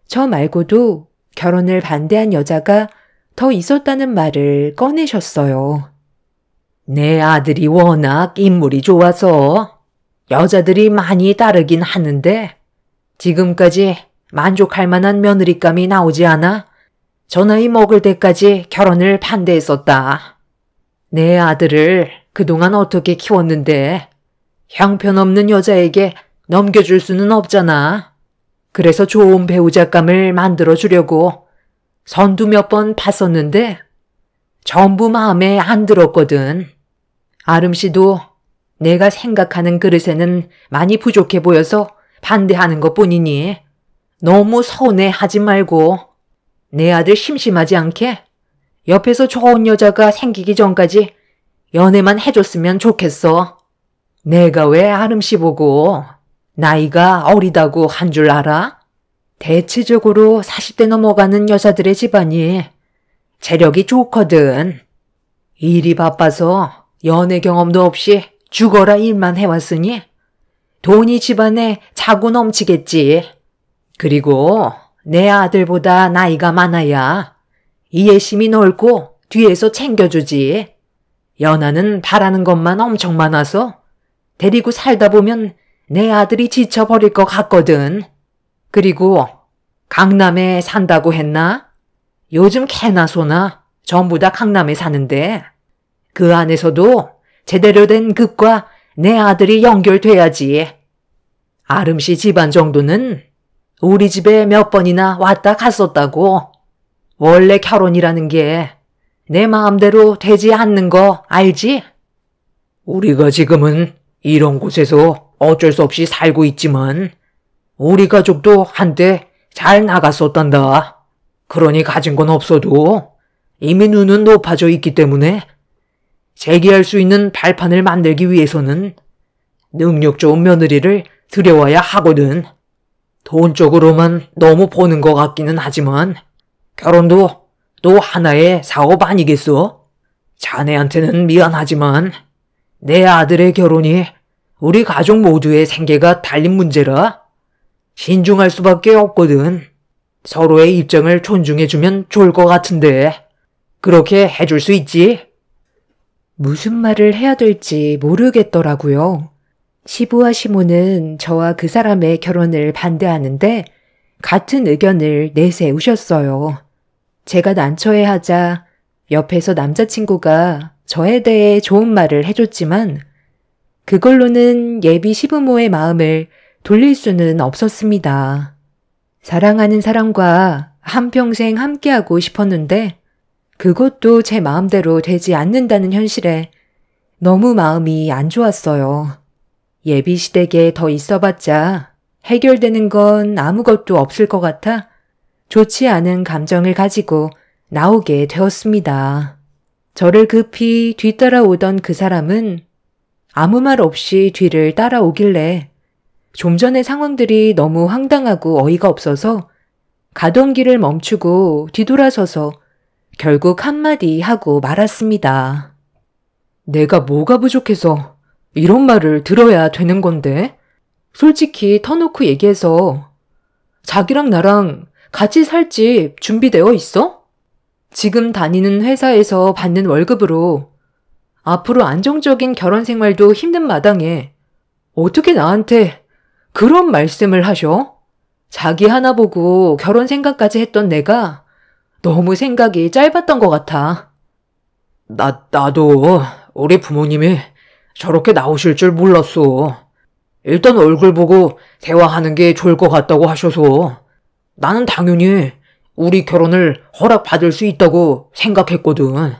저 말고도 결혼을 반대한 여자가 더 있었다는 말을 꺼내셨어요. 내 아들이 워낙 인물이 좋아서 여자들이 많이 따르긴 하는데 지금까지 만족할 만한 며느리감이 나오지 않아 저 나이 먹을 때까지 결혼을 반대했었다. 내 아들을 그동안 어떻게 키웠는데 형편없는 여자에게 넘겨줄 수는 없잖아. 그래서 좋은 배우자감을 만들어주려고 선두 몇 번 봤었는데 전부 마음에 안 들었거든. 아름 씨도 내가 생각하는 그릇에는 많이 부족해 보여서 반대하는 것뿐이니 너무 서운해하지 말고 내 아들 심심하지 않게 옆에서 좋은 여자가 생기기 전까지 연애만 해줬으면 좋겠어. 내가 왜 아름 씨 보고 나이가 어리다고 한 줄 알아? 대체적으로 40대 넘어가는 여자들의 집안이 재력이 좋거든. 일이 바빠서 연애 경험도 없이 죽어라 일만 해왔으니 돈이 집안에 차고 넘치겠지. 그리고 내 아들보다 나이가 많아야 이해심이 넓고 뒤에서 챙겨주지. 연하는 바라는 것만 엄청 많아서 데리고 살다 보면 내 아들이 지쳐버릴 것 같거든. 그리고 강남에 산다고 했나? 요즘 개나 소나 전부 다 강남에 사는데 그 안에서도 제대로 된 급과 내 아들이 연결돼야지. 아름 씨 집안 정도는 우리 집에 몇 번이나 왔다 갔었다고. 원래 결혼이라는 게 내 마음대로 되지 않는 거 알지? 우리가 지금은 이런 곳에서 어쩔 수 없이 살고 있지만 우리 가족도 한때 잘 나갔었단다. 그러니 가진 건 없어도 이미 눈은 높아져 있기 때문에 재기할 수 있는 발판을 만들기 위해서는 능력 좋은 며느리를 들여와야 하거든. 돈 쪽으로만 너무 보는 것 같기는 하지만 결혼도 또 하나의 사업 아니겠어? 자네한테는 미안하지만 내 아들의 결혼이 우리 가족 모두의 생계가 달린 문제라 신중할 수밖에 없거든. 서로의 입장을 존중해주면 좋을 것 같은데 그렇게 해줄 수 있지? 무슨 말을 해야 될지 모르겠더라고요. 시부와 시모는 저와 그 사람의 결혼을 반대하는데 같은 의견을 내세우셨어요. 제가 난처해하자 옆에서 남자친구가 저에 대해 좋은 말을 해줬지만 그걸로는 예비 시부모의 마음을 돌릴 수는 없었습니다. 사랑하는 사람과 한평생 함께하고 싶었는데 그것도 제 마음대로 되지 않는다는 현실에 너무 마음이 안 좋았어요. 예비 시댁에 더 있어봤자 해결되는 건 아무것도 없을 것 같아 좋지 않은 감정을 가지고 나오게 되었습니다. 저를 급히 뒤따라오던 그 사람은 아무 말 없이 뒤를 따라오길래 좀 전의 상황들이 너무 황당하고 어이가 없어서 가던 길을 멈추고 뒤돌아서서 결국 한마디 하고 말았습니다. 내가 뭐가 부족해서 이런 말을 들어야 되는 건데? 솔직히 터놓고 얘기해서 자기랑 나랑 같이 살 집 준비되어 있어? 지금 다니는 회사에서 받는 월급으로 앞으로 안정적인 결혼 생활도 힘든 마당에 어떻게 나한테 그런 말씀을 하셔? 자기 하나 보고 결혼 생각까지 했던 내가 너무 생각이 짧았던 것 같아. 나도 우리 부모님이 저렇게 나오실 줄 몰랐어. 일단 얼굴 보고 대화하는 게 좋을 것 같다고 하셔서 나는 당연히 우리 결혼을 허락받을 수 있다고 생각했거든.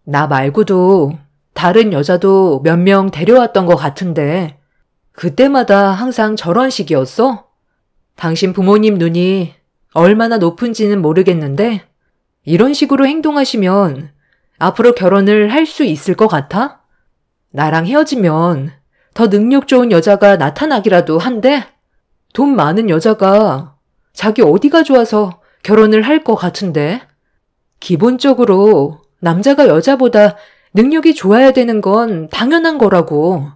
나 말고도 다른 여자도 몇 명 데려왔던 것 같은데 그때마다 항상 저런 식이었어? 당신 부모님 눈이 얼마나 높은지는 모르겠는데 이런 식으로 행동하시면 앞으로 결혼을 할 수 있을 것 같아? 나랑 헤어지면 더 능력 좋은 여자가 나타나기라도 한데 돈 많은 여자가 자기 어디가 좋아서 결혼을 할 것 같은데 기본적으로 남자가 여자보다 능력이 좋아야 되는 건 당연한 거라고.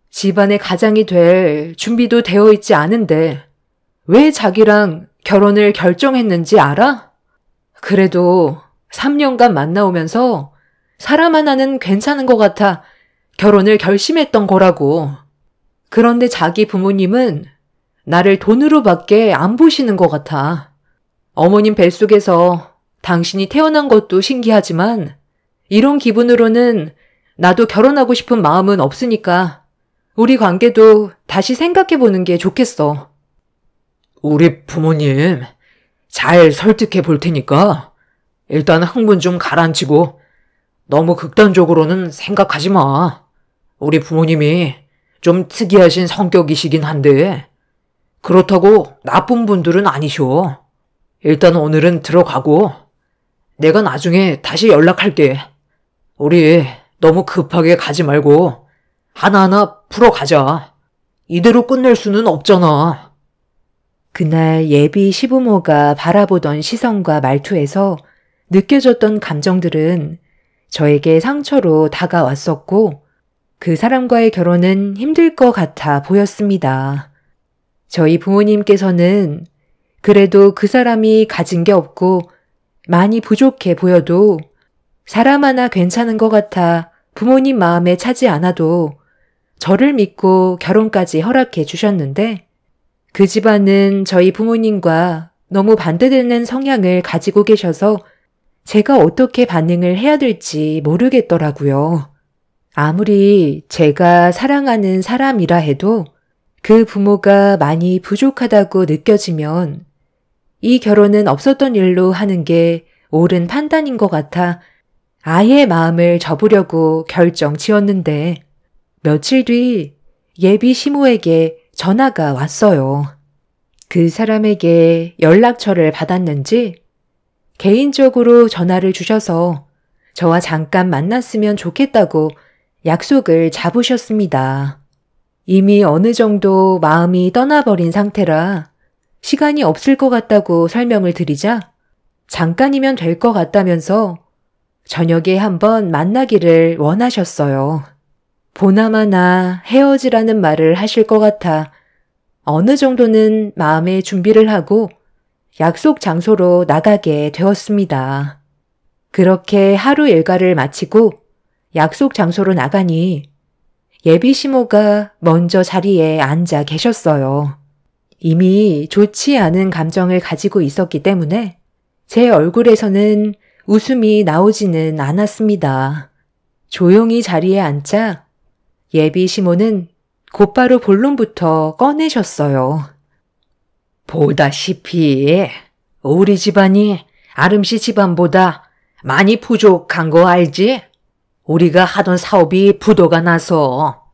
집안의 가장이 될 준비도 되어 있지 않은데 왜 자기랑 결혼을 결정했는지 알아? 그래도 3년간 만나오면서 사람 하나는 괜찮은 것 같아 결혼을 결심했던 거라고. 그런데 자기 부모님은 나를 돈으로밖에 안 보시는 것 같아. 어머님 뱃속에서 당신이 태어난 것도 신기하지만 이런 기분으로는 나도 결혼하고 싶은 마음은 없으니까 우리 관계도 다시 생각해보는 게 좋겠어. 우리 부모님 잘 설득해 볼 테니까 일단 흥분 좀 가라앉히고 너무 극단적으로는 생각하지 마. 우리 부모님이 좀 특이하신 성격이시긴 한데 그렇다고 나쁜 분들은 아니셔. 일단 오늘은 들어가고 내가 나중에 다시 연락할게. 우리 너무 급하게 가지 말고 하나하나 풀어가자. 이대로 끝낼 수는 없잖아. 그날 예비 시부모가 바라보던 시선과 말투에서 느껴졌던 감정들은 저에게 상처로 다가왔었고 그 사람과의 결혼은 힘들 것 같아 보였습니다. 저희 부모님께서는 그래도 그 사람이 가진 게 없고 많이 부족해 보여도 사람 하나 괜찮은 것 같아 부모님 마음에 차지 않아도 저를 믿고 결혼까지 허락해 주셨는데 그 집안은 저희 부모님과 너무 반대되는 성향을 가지고 계셔서 제가 어떻게 반응을 해야 될지 모르겠더라고요. 아무리 제가 사랑하는 사람이라 해도 그 부모가 많이 부족하다고 느껴지면 이 결혼은 없었던 일로 하는 게 옳은 판단인 것 같아 아예 마음을 접으려고 결정 지었는데 며칠 뒤 예비 시모에게 전화가 왔어요. 그 사람에게 연락처를 받았는지 개인적으로 전화를 주셔서 저와 잠깐 만났으면 좋겠다고 약속을 잡으셨습니다. 이미 어느 정도 마음이 떠나버린 상태라 시간이 없을 것 같다고 설명을 드리자 잠깐이면 될 것 같다면서 저녁에 한번 만나기를 원하셨어요. 보나마나 헤어지라는 말을 하실 것 같아 어느 정도는 마음의 준비를 하고 약속 장소로 나가게 되었습니다. 그렇게 하루 일과를 마치고 약속 장소로 나가니 예비 시모가 먼저 자리에 앉아 계셨어요. 이미 좋지 않은 감정을 가지고 있었기 때문에 제 얼굴에서는 웃음이 나오지는 않았습니다. 조용히 자리에 앉자 예비 시모는 곧바로 본론부터 꺼내셨어요. 보다시피 우리 집안이 아름씨 집안보다 많이 부족한 거 알지? 우리가 하던 사업이 부도가 나서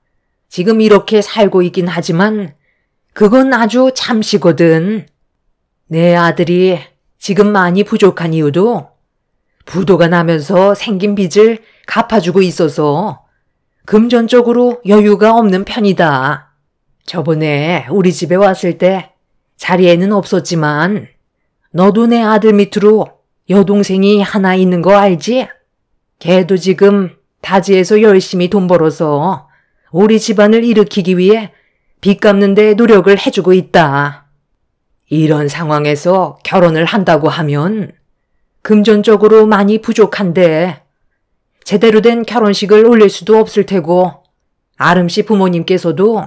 지금 이렇게 살고 있긴 하지만 그건 아주 잠시거든. 내 아들이 지금 많이 부족한 이유도 부도가 나면서 생긴 빚을 갚아주고 있어서 금전적으로 여유가 없는 편이다. 저번에 우리 집에 왔을 때 자리에는 없었지만 너도 내 아들 밑으로 여동생이 하나 있는 거 알지? 걔도 지금 타지에서 열심히 돈 벌어서 우리 집안을 일으키기 위해 빚 갚는 데 노력을 해주고 있다. 이런 상황에서 결혼을 한다고 하면 금전적으로 많이 부족한데 제대로 된 결혼식을 올릴 수도 없을 테고 아름씨 부모님께서도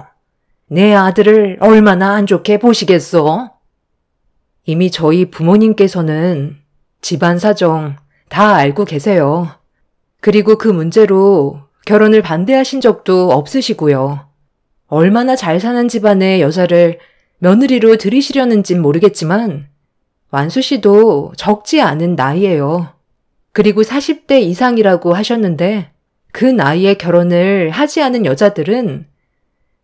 내 아들을 얼마나 안 좋게 보시겠어? 이미 저희 부모님께서는 집안 사정 다 알고 계세요. 그리고 그 문제로 결혼을 반대하신 적도 없으시고요. 얼마나 잘 사는 집안의 여자를 며느리로 들이시려는진 모르겠지만 완수 씨도 적지 않은 나이예요. 그리고 40대 이상이라고 하셨는데 그 나이에 결혼을 하지 않은 여자들은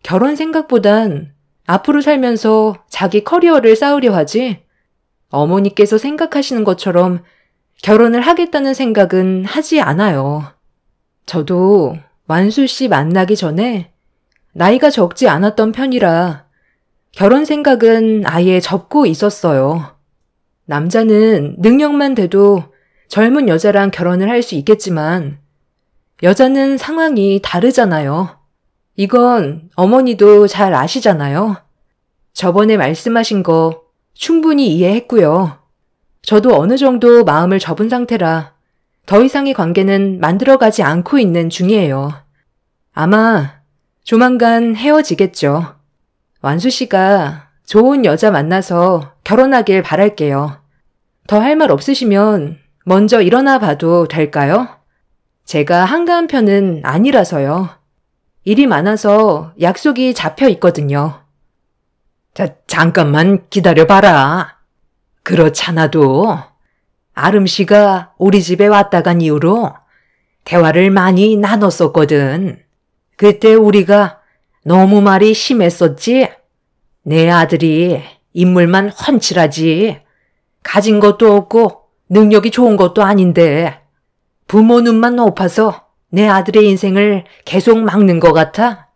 결혼 생각보단 앞으로 살면서 자기 커리어를 쌓으려 하지 어머니께서 생각하시는 것처럼 결혼을 하겠다는 생각은 하지 않아요. 저도 완수 씨 만나기 전에 나이가 적지 않았던 편이라 결혼 생각은 아예 접고 있었어요. 남자는 능력만 돼도 젊은 여자랑 결혼을 할 수 있겠지만 여자는 상황이 다르잖아요. 이건 어머니도 잘 아시잖아요. 저번에 말씀하신 거 충분히 이해했고요. 저도 어느 정도 마음을 접은 상태라 더 이상의 관계는 만들어가지 않고 있는 중이에요. 아마 조만간 헤어지겠죠. 완수 씨가 좋은 여자 만나서 결혼하길 바랄게요. 더 할 말 없으시면 먼저 일어나 봐도 될까요? 제가 한가한 편은 아니라서요. 일이 많아서 약속이 잡혀 있거든요. 잠깐만 기다려봐라. 그렇잖아도 아름 씨가 우리 집에 왔다 간 이후로 대화를 많이 나눴었거든. 그때 우리가 너무 말이 심했었지. 내 아들이 인물만 훤칠하지. 가진 것도 없고 능력이 좋은 것도 아닌데 부모 눈만 높아서 내 아들의 인생을 계속 막는 것 같아.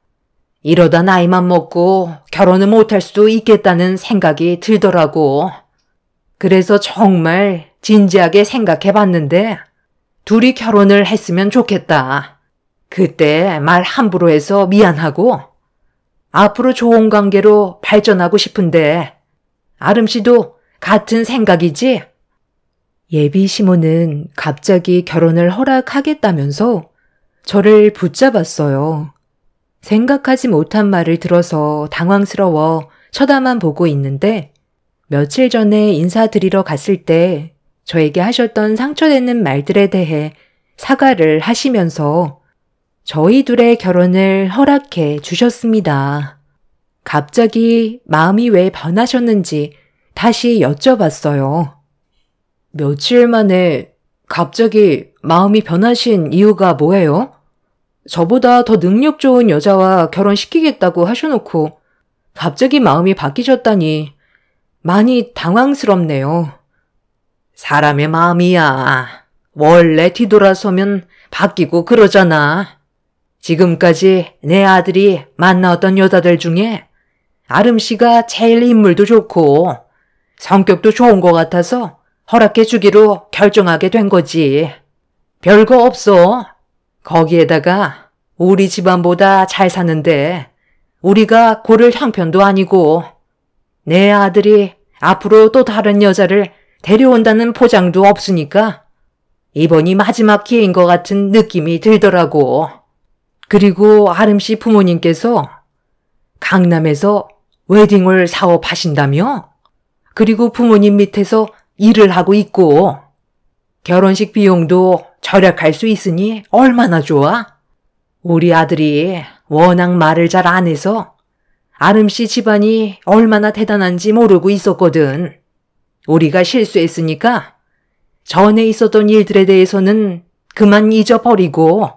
이러다 나이만 먹고 결혼을 못할 수도 있겠다는 생각이 들더라고. 그래서 정말 진지하게 생각해 봤는데 둘이 결혼을 했으면 좋겠다. 그때 말 함부로 해서 미안하고 앞으로 좋은 관계로 발전하고 싶은데 아름 씨도 같은 생각이지? 예비 시모는 갑자기 결혼을 허락하겠다면서 저를 붙잡았어요. 생각하지 못한 말을 들어서 당황스러워 쳐다만 보고 있는데 며칠 전에 인사드리러 갔을 때 저에게 하셨던 상처되는 말들에 대해 사과를 하시면서 저희 둘의 결혼을 허락해 주셨습니다. 갑자기 마음이 왜 변하셨는지 다시 여쭤봤어요. 며칠 만에 갑자기 마음이 변하신 이유가 뭐예요? 저보다 더 능력 좋은 여자와 결혼시키겠다고 하셔놓고 갑자기 마음이 바뀌셨다니 많이 당황스럽네요. 사람의 마음이야. 원래 뒤돌아서면 바뀌고 그러잖아. 지금까지 내 아들이 만나왔던 여자들 중에 아름 씨가 제일 인물도 좋고 성격도 좋은 것 같아서 허락해 주기로 결정하게 된 거지. 별거 없어. 거기에다가 우리 집안보다 잘 사는데 우리가 고를 형편도 아니고 내 아들이 앞으로 또 다른 여자를 데려온다는 포장도 없으니까 이번이 마지막 기회인 것 같은 느낌이 들더라고. 그리고 아름 씨 부모님께서 강남에서 웨딩홀 사업하신다며? 그리고 부모님 밑에서 일을 하고 있고 결혼식 비용도 절약할 수 있으니 얼마나 좋아? 우리 아들이 워낙 말을 잘 안 해서 아름 씨 집안이 얼마나 대단한지 모르고 있었거든. 우리가 실수했으니까 전에 있었던 일들에 대해서는 그만 잊어버리고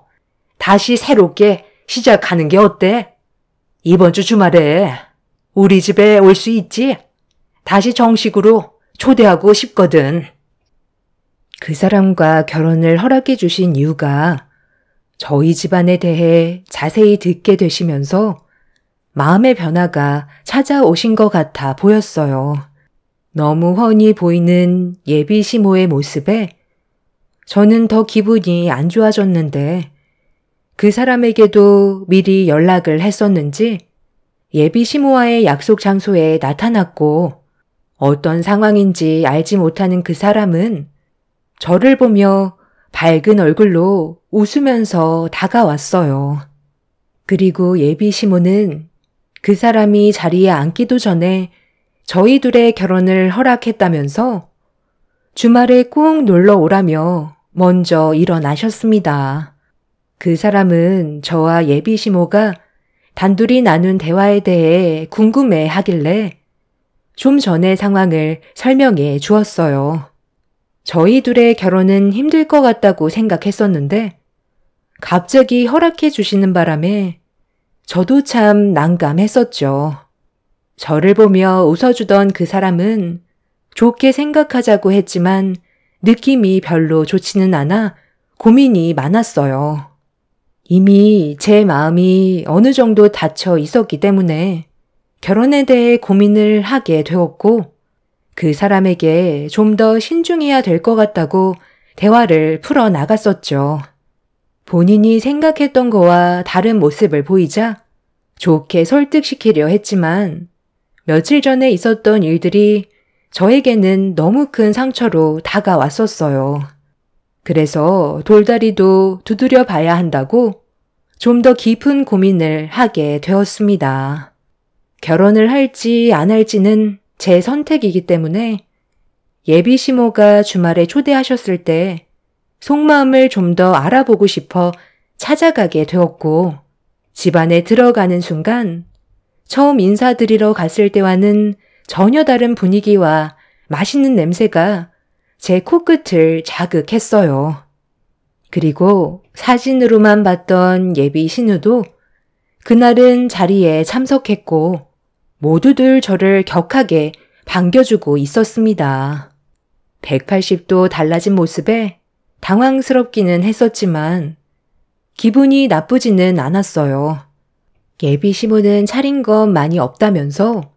다시 새롭게 시작하는 게 어때? 이번 주 주말에 우리 집에 올 수 있지? 다시 정식으로 초대하고 싶거든. 그 사람과 결혼을 허락해 주신 이유가 저희 집안에 대해 자세히 듣게 되시면서 마음의 변화가 찾아오신 것 같아 보였어요. 너무 훤히 보이는 예비 시모의 모습에 저는 더 기분이 안 좋아졌는데 그 사람에게도 미리 연락을 했었는지 예비 시모와의 약속 장소에 나타났고 어떤 상황인지 알지 못하는 그 사람은 저를 보며 밝은 얼굴로 웃으면서 다가왔어요. 그리고 예비 시모는 그 사람이 자리에 앉기도 전에 저희 둘의 결혼을 허락했다면서 주말에 꼭 놀러 오라며 먼저 일어나셨습니다. 그 사람은 저와 예비 시모가 단둘이 나눈 대화에 대해 궁금해 하길래 좀 전의 상황을 설명해 주었어요. 저희 둘의 결혼은 힘들 것 같다고 생각했었는데 갑자기 허락해 주시는 바람에 저도 참 난감했었죠. 저를 보며 웃어주던 그 사람은 좋게 생각하자고 했지만 느낌이 별로 좋지는 않아 고민이 많았어요. 이미 제 마음이 어느 정도 닫혀 있었기 때문에 결혼에 대해 고민을 하게 되었고 그 사람에게 좀 더 신중해야 될 것 같다고 대화를 풀어나갔었죠. 본인이 생각했던 거와 다른 모습을 보이자 좋게 설득시키려 했지만 며칠 전에 있었던 일들이 저에게는 너무 큰 상처로 다가왔었어요. 그래서 돌다리도 두드려 봐야 한다고 좀 더 깊은 고민을 하게 되었습니다. 결혼을 할지 안 할지는 제 선택이기 때문에 예비 시모가 주말에 초대하셨을 때 속마음을 좀 더 알아보고 싶어 찾아가게 되었고 집안에 들어가는 순간 처음 인사드리러 갔을 때와는 전혀 다른 분위기와 맛있는 냄새가 제 코끝을 자극했어요. 그리고 사진으로만 봤던 예비 신우도 그날은 자리에 참석했고 모두들 저를 격하게 반겨주고 있었습니다. 180도 달라진 모습에 당황스럽기는 했었지만 기분이 나쁘지는 않았어요. 예비 시모는 차린 건 많이 없다면서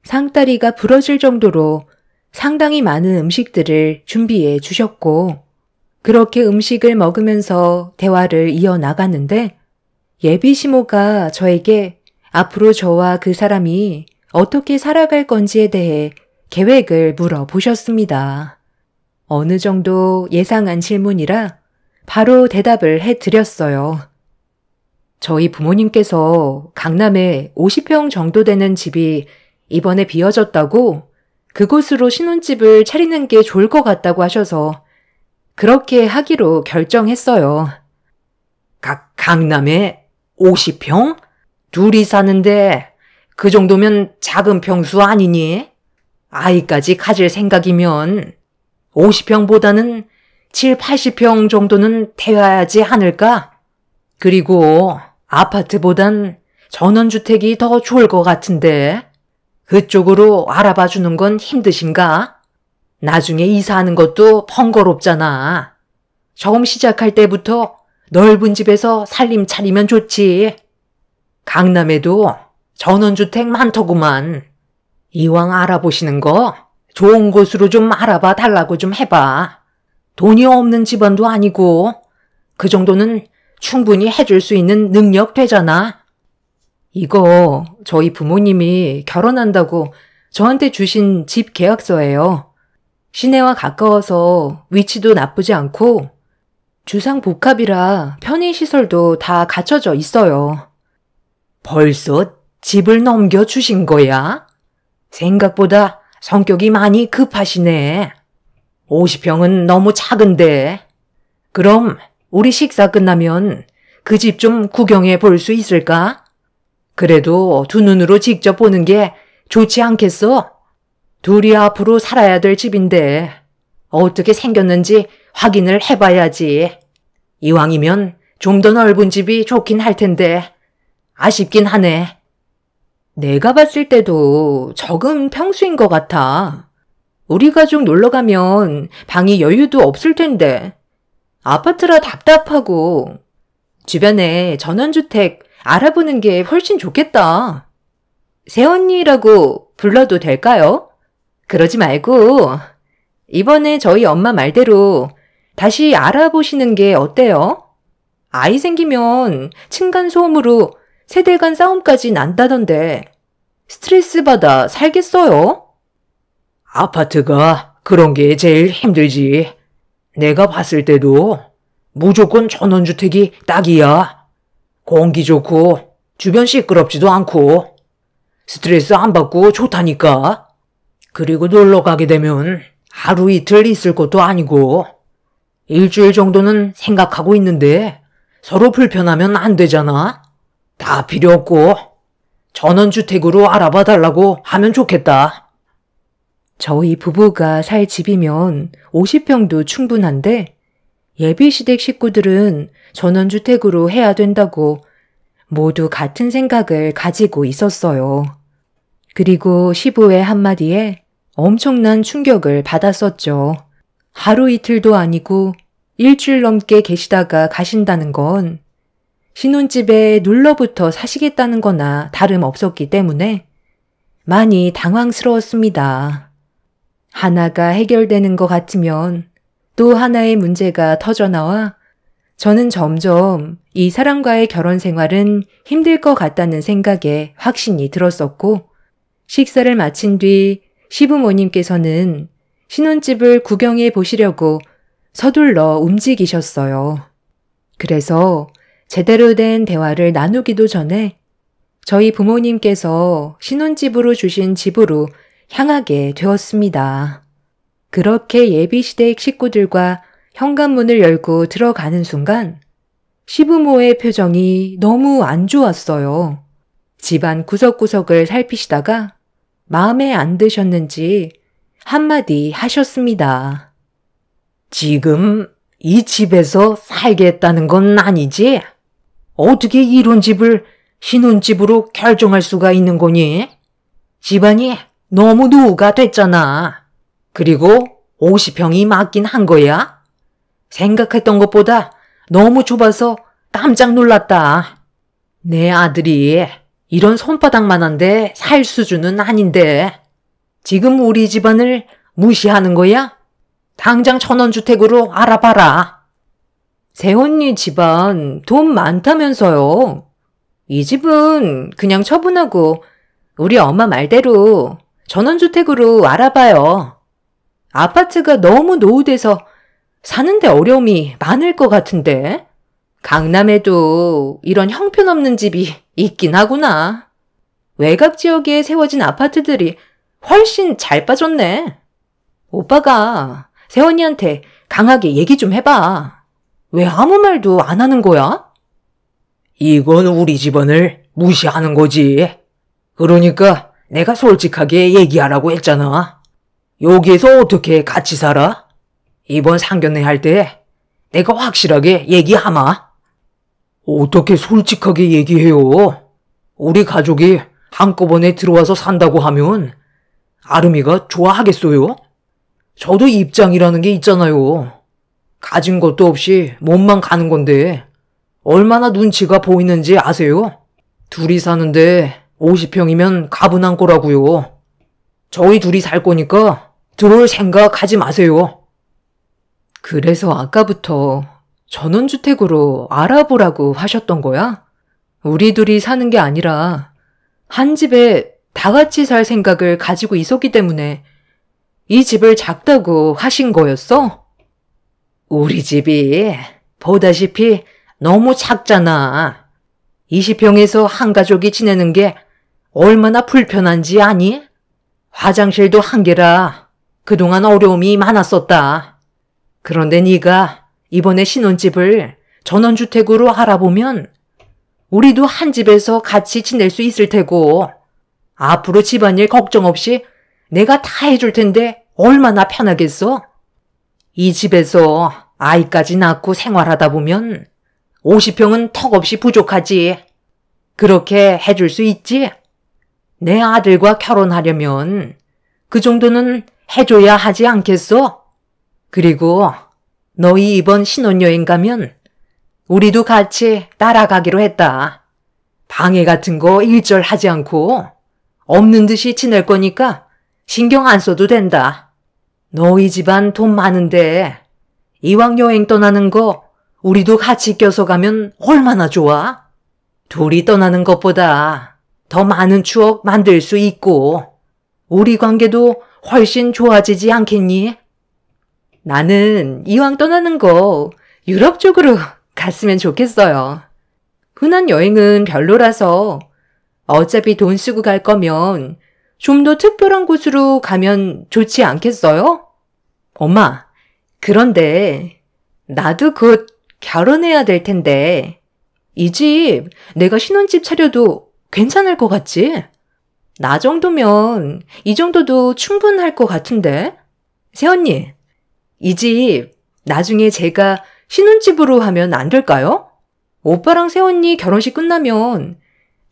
상다리가 부러질 정도로 상당히 많은 음식들을 준비해 주셨고 그렇게 음식을 먹으면서 대화를 이어나갔는데 예비 시모가 저에게 앞으로 저와 그 사람이 어떻게 살아갈 건지에 대해 계획을 물어보셨습니다. 어느 정도 예상한 질문이라 바로 대답을 해드렸어요. 저희 부모님께서 강남에 50평 정도 되는 집이 이번에 비어졌다고 그곳으로 신혼집을 차리는 게 좋을 것 같다고 하셔서 그렇게 하기로 결정했어요. 강남에 50평? 둘이 사는데 그 정도면 작은 평수 아니니? 아이까지 가질 생각이면 50평보다는 7, 80평 정도는 되어야지 않을까? 그리고 아파트보단 전원주택이 더 좋을 것 같은데 그쪽으로 알아봐 주는 건 힘드신가? 나중에 이사하는 것도 번거롭잖아. 처음 시작할 때부터 넓은 집에서 살림 차리면 좋지. 강남에도 전원주택 많더구만. 이왕 알아보시는 거 좋은 곳으로 좀 알아봐 달라고 좀 해봐. 돈이 없는 집안도 아니고 그 정도는 충분히 해줄 수 있는 능력 되잖아. 이거 저희 부모님이 결혼한다고 저한테 주신 집 계약서예요. 시내와 가까워서 위치도 나쁘지 않고 주상복합이라 편의시설도 다 갖춰져 있어요. 벌써 집을 넘겨주신 거야? 생각보다 성격이 많이 급하시네. 50평은 너무 작은데. 그럼 우리 식사 끝나면 그 집 좀 구경해 볼 수 있을까? 그래도 두 눈으로 직접 보는 게 좋지 않겠어? 둘이 앞으로 살아야 될 집인데 어떻게 생겼는지 확인을 해봐야지. 이왕이면 좀 더 넓은 집이 좋긴 할 텐데 아쉽긴 하네. 내가 봤을 때도 적은 평수인 것 같아. 우리 가족 놀러 가면 방이 여유도 없을 텐데. 아파트라 답답하고 주변에 전원주택 알아보는 게 훨씬 좋겠다. 새언니라고 불러도 될까요? 그러지 말고 이번에 저희 엄마 말대로 다시 알아보시는 게 어때요? 아이 생기면 층간소음으로 세대 간 싸움까지 난다던데 스트레스 받아 살겠어요? 아파트가 그런 게 제일 힘들지. 내가 봤을 때도 무조건 전원주택이 딱이야. 공기 좋고 주변 시끄럽지도 않고 스트레스 안 받고 좋다니까. 그리고 놀러 가게 되면 하루 이틀 있을 것도 아니고 일주일 정도는 생각하고 있는데 서로 불편하면 안 되잖아. 다 필요 없고 전원주택으로 알아봐 달라고 하면 좋겠다. 저희 부부가 살 집이면 50평도 충분한데 예비시댁 식구들은 전원주택으로 해야 된다고 모두 같은 생각을 가지고 있었어요. 그리고 시부의 한마디에 엄청난 충격을 받았었죠. 하루 이틀도 아니고 일주일 넘게 계시다가 가신다는 건 신혼집에 눌러붙어 사시겠다는 거나 다름없었기 때문에 많이 당황스러웠습니다. 하나가 해결되는 것 같으면 또 하나의 문제가 터져나와 저는 점점 이 사람과의 결혼 생활은 힘들 것 같다는 생각에 확신이 들었었고 식사를 마친 뒤 시부모님께서는 신혼집을 구경해 보시려고 서둘러 움직이셨어요. 그래서 제대로 된 대화를 나누기도 전에 저희 부모님께서 신혼집으로 주신 집으로 향하게 되었습니다. 그렇게 예비시댁 식구들과 현관문을 열고 들어가는 순간 시부모의 표정이 너무 안 좋았어요. 집안 구석구석을 살피시다가 마음에 안 드셨는지 한마디 하셨습니다. 지금 이 집에서 살겠다는 건 아니지? 어떻게 이런 집을 신혼집으로 결정할 수가 있는 거니? 집안이 너무 노후가 됐잖아. 그리고 50평이 맞긴 한 거야? 생각했던 것보다 너무 좁아서 깜짝 놀랐다. 내 아들이 이런 손바닥만한데 살 수준은 아닌데 지금 우리 집안을 무시하는 거야? 당장 전원주택으로 알아봐라. 새언니 집안 돈 많다면서요. 이 집은 그냥 처분하고 우리 엄마 말대로 전원주택으로 알아봐요. 아파트가 너무 노후돼서 사는데 어려움이 많을 것 같은데. 강남에도 이런 형편없는 집이 있긴 하구나. 외곽 지역에 세워진 아파트들이 훨씬 잘 빠졌네. 오빠가 세원이한테 강하게 얘기 좀 해봐. 왜 아무 말도 안 하는 거야? 이건 우리 집안을 무시하는 거지. 그러니까 내가 솔직하게 얘기하라고 했잖아. 여기에서 어떻게 같이 살아? 이번 상견례 할 때 내가 확실하게 얘기하마. 어떻게 솔직하게 얘기해요? 우리 가족이 한꺼번에 들어와서 산다고 하면 아름이가 좋아하겠어요? 저도 입장이라는 게 있잖아요. 가진 것도 없이 몸만 가는 건데 얼마나 눈치가 보이는지 아세요? 둘이 사는데 50평이면 가분한 거라고요. 저희 둘이 살 거니까 들어올 생각 하지 마세요. 그래서 아까부터 전원주택으로 알아보라고 하셨던 거야? 우리 둘이 사는 게 아니라 한 집에 다 같이 살 생각을 가지고 있었기 때문에 이 집을 작다고 하신 거였어? 우리 집이 보다시피 너무 작잖아. 20평에서 한 가족이 지내는 게 얼마나 불편한지 아니? 화장실도 한 개라 그동안 어려움이 많았었다. 그런데 네가 이번에 신혼집을 전원주택으로 알아보면 우리도 한 집에서 같이 지낼 수 있을 테고 앞으로 집안일 걱정 없이 내가 다 해줄 텐데 얼마나 편하겠어? 이 집에서 아이까지 낳고 생활하다 보면 50평은 턱없이 부족하지. 그렇게 해줄 수 있지? 내 아들과 결혼하려면 그 정도는 해줘야 하지 않겠어? 그리고 너희 이번 신혼여행 가면 우리도 같이 따라가기로 했다. 방해 같은 거 일절 하지 않고 없는 듯이 지낼 거니까 신경 안 써도 된다. 너희 집안 돈 많은데 이왕 여행 떠나는 거 우리도 같이 껴서 가면 얼마나 좋아? 둘이 떠나는 것보다 더 많은 추억 만들 수 있고 우리 관계도 훨씬 좋아지지 않겠니? 나는 이왕 떠나는 거 유럽 쪽으로 갔으면 좋겠어요. 흔한 여행은 별로라서 어차피 돈 쓰고 갈 거면 좀 더 특별한 곳으로 가면 좋지 않겠어요? 엄마, 그런데 나도 곧 결혼해야 될 텐데 이 집 내가 신혼집 차려도 괜찮을 것 같지? 나 정도면 이 정도도 충분할 것 같은데? 새언니, 이 집 나중에 제가 신혼집으로 하면 안 될까요? 오빠랑 새언니 결혼식 끝나면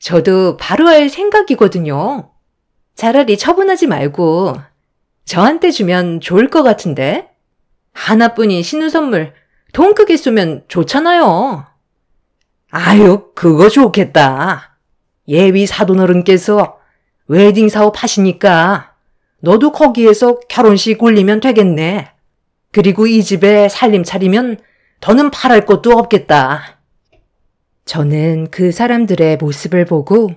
저도 바로 할 생각이거든요. 차라리 처분하지 말고 저한테 주면 좋을 것 같은데? 하나뿐인 신혼선물 돈 크게 쏘면 좋잖아요. 아유, 그거 좋겠다. 예비 사돈어른께서 웨딩 사업 하시니까 너도 거기에서 결혼식 올리면 되겠네. 그리고 이 집에 살림 차리면 더는 바랄 것도 없겠다. 저는 그 사람들의 모습을 보고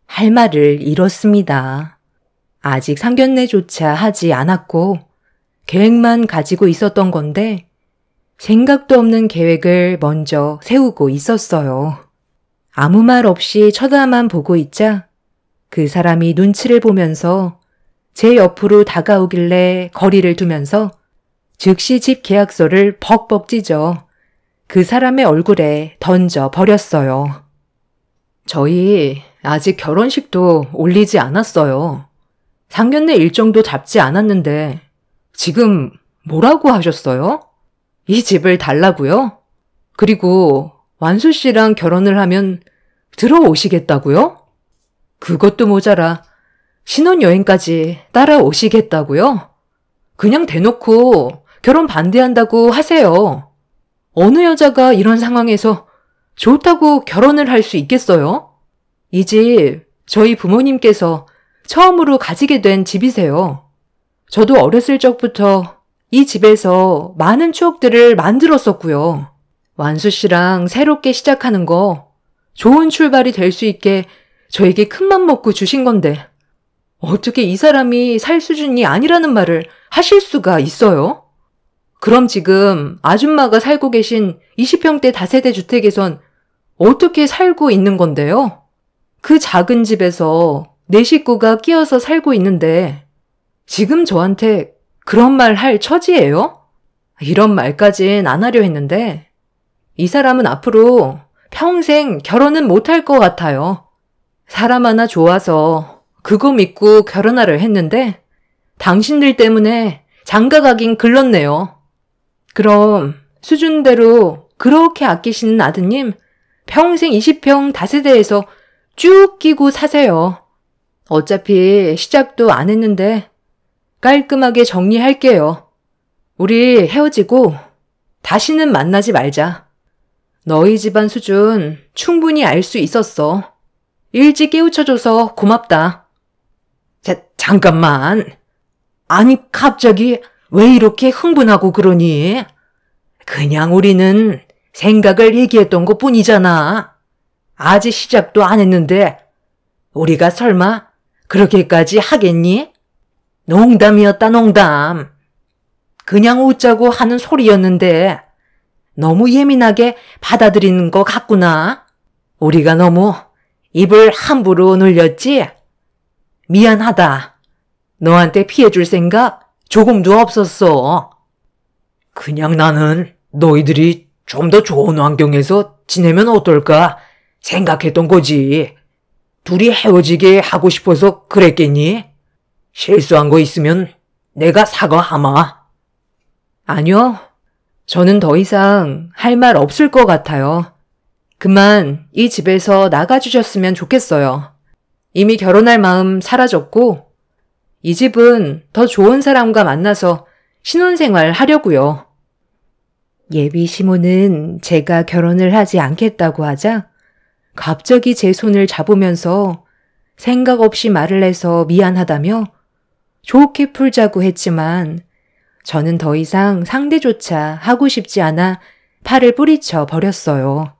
할 말을 잃었습니다. 아직 상견례조차 하지 않았고 계획만 가지고 있었던 건데 생각도 없는 계획을 먼저 세우고 있었어요. 아무 말 없이 쳐다만 보고 있자 그 사람이 눈치를 보면서 제 옆으로 다가오길래 거리를 두면서 즉시 집 계약서를 벅벅 찢어 그 사람의 얼굴에 던져 버렸어요. 저희 아직 결혼식도 올리지 않았어요. 상견례 일정도 잡지 않았는데 지금 뭐라고 하셨어요? 이 집을 달라고요? 그리고 완수 씨랑 결혼을 하면 들어오시겠다고요? 그것도 모자라 신혼여행까지 따라오시겠다고요? 그냥 대놓고 결혼 반대한다고 하세요. 어느 여자가 이런 상황에서 좋다고 결혼을 할 수 있겠어요? 이 집 저희 부모님께서 처음으로 가지게 된 집이세요. 저도 어렸을 적부터 이 집에서 많은 추억들을 만들었었고요. 완수 씨랑 새롭게 시작하는 거 좋은 출발이 될 수 있게 저에게 큰맘 먹고 주신 건데 어떻게 이 사람이 살 수준이 아니라는 말을 하실 수가 있어요? 그럼 지금 아줌마가 살고 계신 20평대 다세대 주택에선 어떻게 살고 있는 건데요? 그 작은 집에서 내 식구가 끼어서 살고 있는데 지금 저한테 그런 말 할 처지예요? 이런 말까진 안 하려 했는데 이 사람은 앞으로 평생 결혼은 못할 것 같아요. 사람 하나 좋아서 그거 믿고 결혼하려 했는데 당신들 때문에 장가가긴 글렀네요. 그럼 수준대로 그렇게 아끼시는 아드님 평생 20평 다세대에서 쭉 끼고 사세요. 어차피 시작도 안 했는데 깔끔하게 정리할게요. 우리 헤어지고 다시는 만나지 말자. 너희 집안 수준 충분히 알 수 있었어. 일찍 깨우쳐줘서 고맙다. 잠깐만. 아니 갑자기 왜 이렇게 흥분하고 그러니? 그냥 우리는 생각을 얘기했던 것뿐이잖아. 아직 시작도 안 했는데 우리가 설마 그렇게까지 하겠니? 농담이었다 농담. 그냥 웃자고 하는 소리였는데 너무 예민하게 받아들이는 것 같구나. 우리가 너무 입을 함부로 놀렸지? 미안하다. 너한테 피해줄 생각 조금도 없었어. 그냥 나는 너희들이 좀 더 좋은 환경에서 지내면 어떨까 생각했던 거지. 둘이 헤어지게 하고 싶어서 그랬겠니? 실수한 거 있으면 내가 사과하마. 아니요. 저는 더 이상 할 말 없을 것 같아요. 그만 이 집에서 나가주셨으면 좋겠어요. 이미 결혼할 마음 사라졌고 이 집은 더 좋은 사람과 만나서 신혼생활 하려고요. 예비 시모는 제가 결혼을 하지 않겠다고 하자 갑자기 제 손을 잡으면서 생각 없이 말을 해서 미안하다며 좋게 풀자고 했지만 저는 더 이상 상대조차 하고 싶지 않아 팔을 뿌리쳐 버렸어요.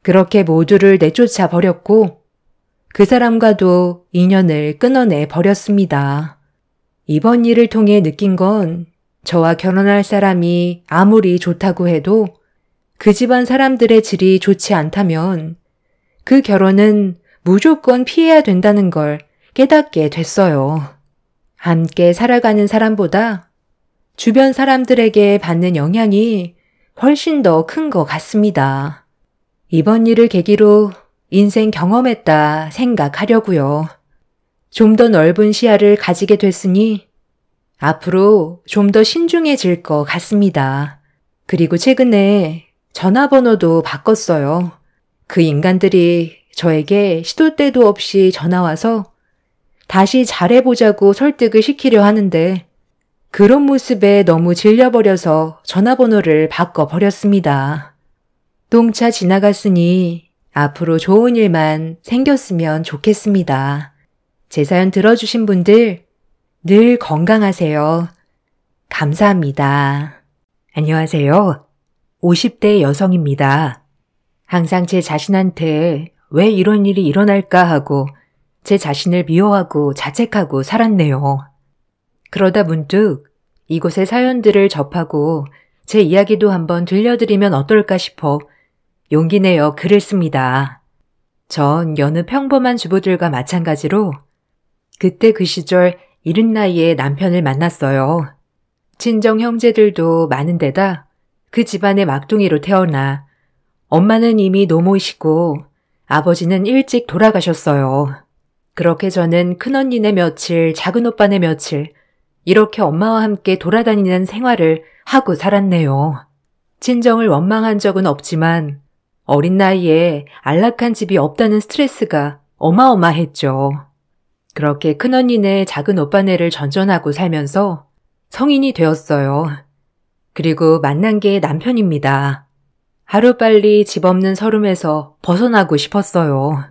그렇게 모두를 내쫓아 버렸고 그 사람과도 인연을 끊어내 버렸습니다. 이번 일을 통해 느낀 건 저와 결혼할 사람이 아무리 좋다고 해도 그 집안 사람들의 질이 좋지 않다면 그 결혼은 무조건 피해야 된다는 걸 깨닫게 됐어요. 함께 살아가는 사람보다 주변 사람들에게 받는 영향이 훨씬 더 큰 것 같습니다. 이번 일을 계기로 인생 경험했다 생각하려고요. 좀 더 넓은 시야를 가지게 됐으니 앞으로 좀 더 신중해질 것 같습니다. 그리고 최근에 전화번호도 바꿨어요. 그 인간들이 저에게 시도 때도 없이 전화와서 다시 잘해보자고 설득을 시키려 하는데 그런 모습에 너무 질려버려서 전화번호를 바꿔버렸습니다. 똥차 지나갔으니 앞으로 좋은 일만 생겼으면 좋겠습니다. 제 사연 들어주신 분들 늘 건강하세요. 감사합니다. 안녕하세요. 50대 여성입니다. 항상 제 자신한테 왜 이런 일이 일어날까 하고 제 자신을 미워하고 자책하고 살았네요. 그러다 문득 이곳의 사연들을 접하고 제 이야기도 한번 들려드리면 어떨까 싶어 용기 내어 글을 씁니다. 전 여느 평범한 주부들과 마찬가지로 그때 그 시절 이른 나이에 남편을 만났어요. 친정 형제들도 많은 데다 그 집안의 막둥이로 태어나 엄마는 이미 노모이시고 아버지는 일찍 돌아가셨어요. 그렇게 저는 큰언니네 며칠, 작은오빠네 며칠 이렇게 엄마와 함께 돌아다니는 생활을 하고 살았네요. 친정을 원망한 적은 없지만 어린 나이에 안락한 집이 없다는 스트레스가 어마어마했죠. 그렇게 큰언니네 작은오빠네를 전전하고 살면서 성인이 되었어요. 그리고 만난 게 남편입니다. 하루빨리 집 없는 서름에서 벗어나고 싶었어요.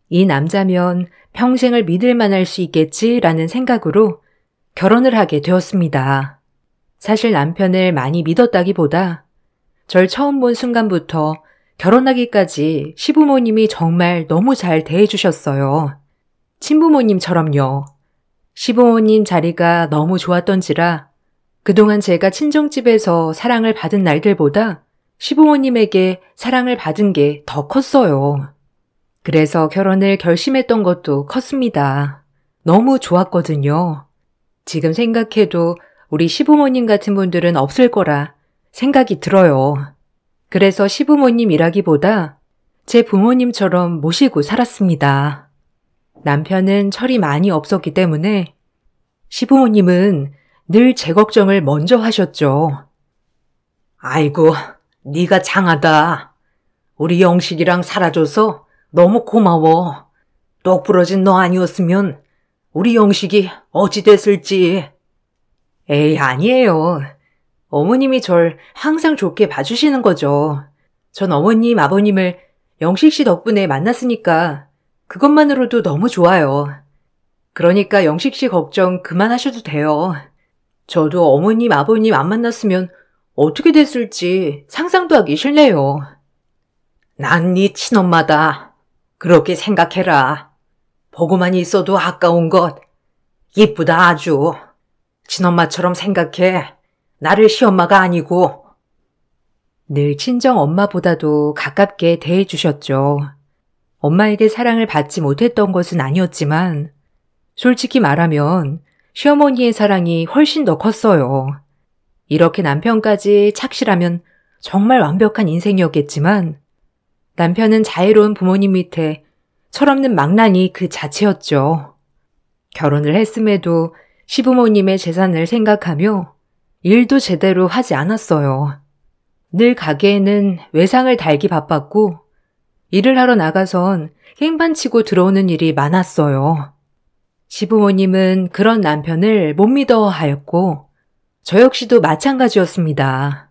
이 남자면 평생을 믿을 만할 수 있겠지라는 생각으로 결혼을 하게 되었습니다. 사실 남편을 많이 믿었다기보다 절 처음 본 순간부터 결혼하기까지 시부모님이 정말 너무 잘 대해주셨어요. 친부모님처럼요. 시부모님 자리가 너무 좋았던지라 그동안 제가 친정집에서 사랑을 받은 날들보다 시부모님에게 사랑을 받은 게 더 컸어요. 그래서 결혼을 결심했던 것도 컸습니다. 너무 좋았거든요. 지금 생각해도 우리 시부모님 같은 분들은 없을 거라 생각이 들어요. 그래서 시부모님이라기보다 제 부모님처럼 모시고 살았습니다. 남편은 철이 많이 없었기 때문에 시부모님은 늘 제 걱정을 먼저 하셨죠. 아이고, 네가 장하다. 우리 영식이랑 살아줘서 너무 고마워. 똑 부러진 너 아니었으면 우리 영식이 어찌 됐을지. 에이, 아니에요. 어머님이 절 항상 좋게 봐주시는 거죠. 전 어머님, 아버님을 영식 씨 덕분에 만났으니까 그것만으로도 너무 좋아요. 그러니까 영식 씨 걱정 그만하셔도 돼요. 저도 어머님, 아버님 안 만났으면 어떻게 됐을지 상상도 하기 싫네요. 난 네 친엄마다. 그렇게 생각해라. 보고만 있어도 아까운 것. 이쁘다 아주. 친엄마처럼 생각해. 나를 시엄마가 아니고. 늘 친정 엄마보다도 가깝게 대해주셨죠. 엄마에게 사랑을 받지 못했던 것은 아니었지만 솔직히 말하면 시어머니의 사랑이 훨씬 더 컸어요. 이렇게 남편까지 착실하면 정말 완벽한 인생이었겠지만 남편은 자애로운 부모님 밑에 철없는 망나니 그 자체였죠. 결혼을 했음에도 시부모님의 재산을 생각하며 일도 제대로 하지 않았어요. 늘 가게에는 외상을 달기 바빴고 일을 하러 나가선 행반치고 들어오는 일이 많았어요. 시부모님은 그런 남편을 못 믿어하였고 저 역시도 마찬가지였습니다.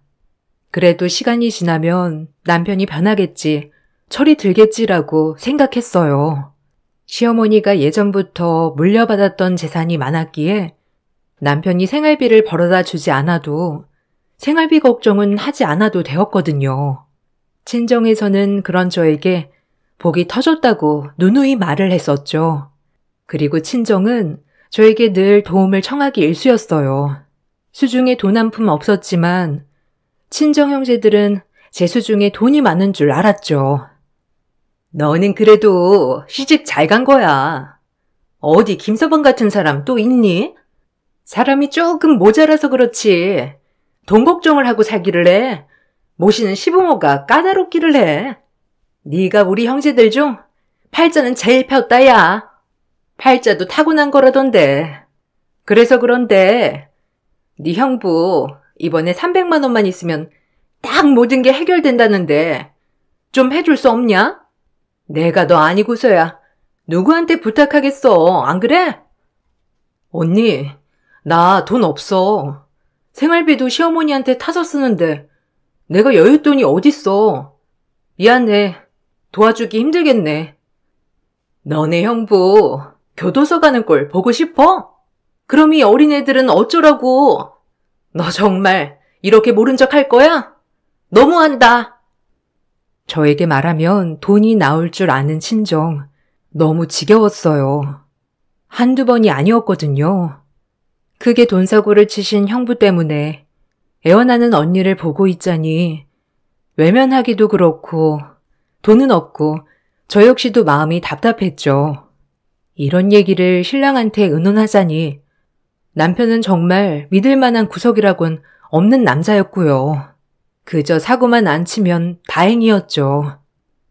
그래도 시간이 지나면 남편이 변하겠지, 철이 들겠지라고 생각했어요. 시어머니가 예전부터 물려받았던 재산이 많았기에 남편이 생활비를 벌어다 주지 않아도 생활비 걱정은 하지 않아도 되었거든요. 친정에서는 그런 저에게 복이 터졌다고 누누이 말을 했었죠. 그리고 친정은 저에게 늘 도움을 청하기 일쑤였어요. 수중에 돈 한 푼 없었지만 친정 형제들은 제 수중에 돈이 많은 줄 알았죠. 너는 그래도 시집 잘 간 거야. 어디 김서방 같은 사람 또 있니? 사람이 조금 모자라서 그렇지. 돈 걱정을 하고 살기를 해. 모시는 시부모가 까다롭기를 해. 네가 우리 형제들 중 팔자는 제일 폈다 야. 팔자도 타고난 거라던데. 그래서 그런데 네 형부 이번에 300만 원만 있으면 딱 모든 게 해결된다는데 좀 해줄 수 없냐? 내가 너 아니고서야 누구한테 부탁하겠어, 안 그래? 언니, 나 돈 없어. 생활비도 시어머니한테 타서 쓰는데 내가 여윳돈이 어딨어. 미안해. 도와주기 힘들겠네. 너네 형부 교도소 가는 꼴 보고 싶어? 그럼 이 어린애들은 어쩌라고? 너 정말 이렇게 모른 척 할 거야? 너무한다. 저에게 말하면 돈이 나올 줄 아는 친정. 너무 지겨웠어요. 한두 번이 아니었거든요. 크게 돈 사고를 치신 형부 때문에 애원하는 언니를 보고 있자니 외면하기도 그렇고 돈은 없고 저 역시도 마음이 답답했죠. 이런 얘기를 신랑한테 의논하자니 남편은 정말 믿을 만한 구석이라곤 없는 남자였고요. 그저 사고만 안 치면 다행이었죠.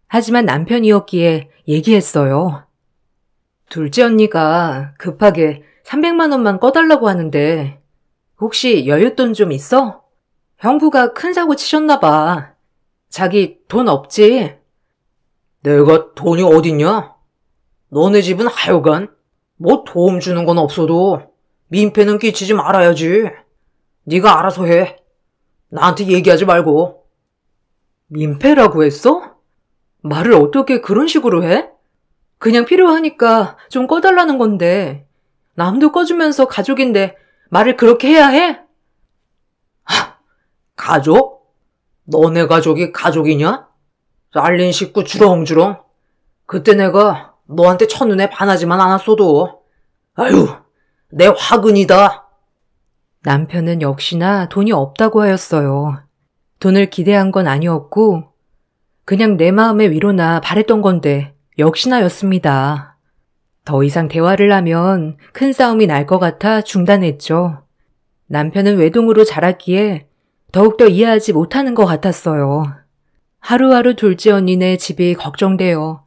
하지만 남편이었기에 얘기했어요. 둘째 언니가 급하게 300만 원만 꺼달라고 하는데 혹시 여윳돈 좀 있어? 형부가 큰 사고 치셨나 봐. 자기 돈 없지? 내가 돈이 어딨냐? 너네 집은 하여간 뭐 도움 주는 건 없어도 민폐는 끼치지 말아야지. 네가 알아서 해. 나한테 얘기하지 말고. 민폐라고 했어? 말을 어떻게 그런 식으로 해? 그냥 필요하니까 좀 꺼달라는 건데 남도 꺼주면서 가족인데 말을 그렇게 해야 해? 가족? 너네 가족이 가족이냐? 잘린 식구 주렁주렁. 그때 내가 너한테 첫눈에 반하지만 않았어도 아유, 내 화근이다. 남편은 역시나 돈이 없다고 하였어요. 돈을 기대한 건 아니었고 그냥 내 마음의 위로나 바랬던 건데 역시나였습니다. 더 이상 대화를 하면 큰 싸움이 날 것 같아 중단했죠. 남편은 외동으로 자랐기에 더욱더 이해하지 못하는 것 같았어요. 하루하루 둘째 언니네 집이 걱정돼요.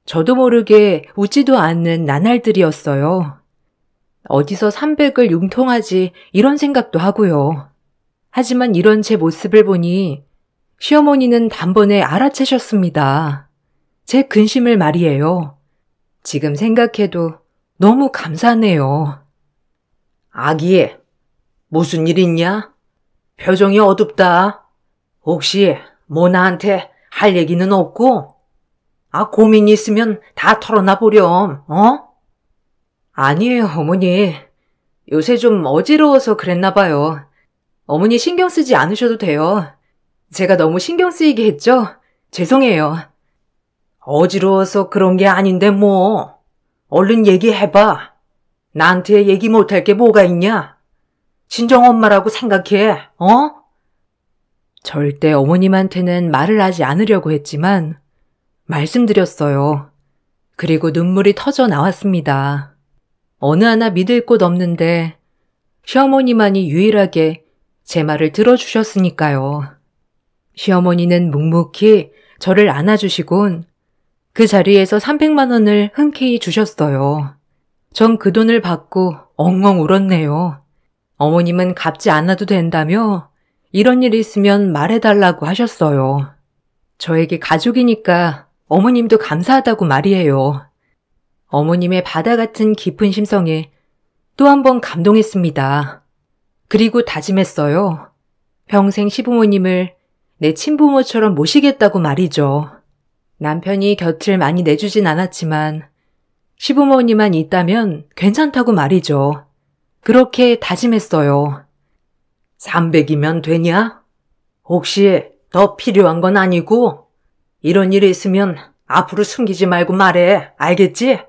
저도 모르게 웃지도 않는 나날들이었어요. 어디서 300을 융통하지 이런 생각도 하고요. 하지만 이런 제 모습을 보니 시어머니는 단번에 알아채셨습니다. 제 근심을 말이에요. 지금 생각해도 너무 감사하네요. 아기, 무슨 일 있냐? 표정이 어둡다. 혹시 뭐 나한테 할 얘기는 없고? 고민 있으면 다 털어놔 보렴, 어? 아니에요, 어머니. 요새 좀 어지러워서 그랬나 봐요. 어머니 신경 쓰지 않으셔도 돼요. 제가 너무 신경 쓰이게 했죠? 죄송해요. 어지러워서 그런 게 아닌데 뭐. 얼른 얘기해봐. 나한테 얘기 못할 게 뭐가 있냐? 친정엄마라고 생각해, 어? 절대 어머님한테는 말을 하지 않으려고 했지만 말씀드렸어요. 그리고 눈물이 터져 나왔습니다. 어느 하나 믿을 곳 없는데 시어머니만이 유일하게 제 말을 들어주셨으니까요. 시어머니는 묵묵히 저를 안아주시곤 그 자리에서 300만 원을 흔쾌히 주셨어요. 전 그 돈을 받고 엉엉 울었네요. 어머님은 갚지 않아도 된다며 이런 일이 있으면 말해달라고 하셨어요. 저에게 가족이니까 어머님도 감사하다고 말이에요. 어머님의 바다 같은 깊은 심성에 또 한 번 감동했습니다. 그리고 다짐했어요. 평생 시부모님을 내 친부모처럼 모시겠다고 말이죠. 남편이 곁을 많이 내주진 않았지만 시부모님만 있다면 괜찮다고 말이죠. 그렇게 다짐했어요. 300이면 되냐? 혹시 더 필요한 건 아니고? 이런 일이 있으면 앞으로 숨기지 말고 말해. 알겠지?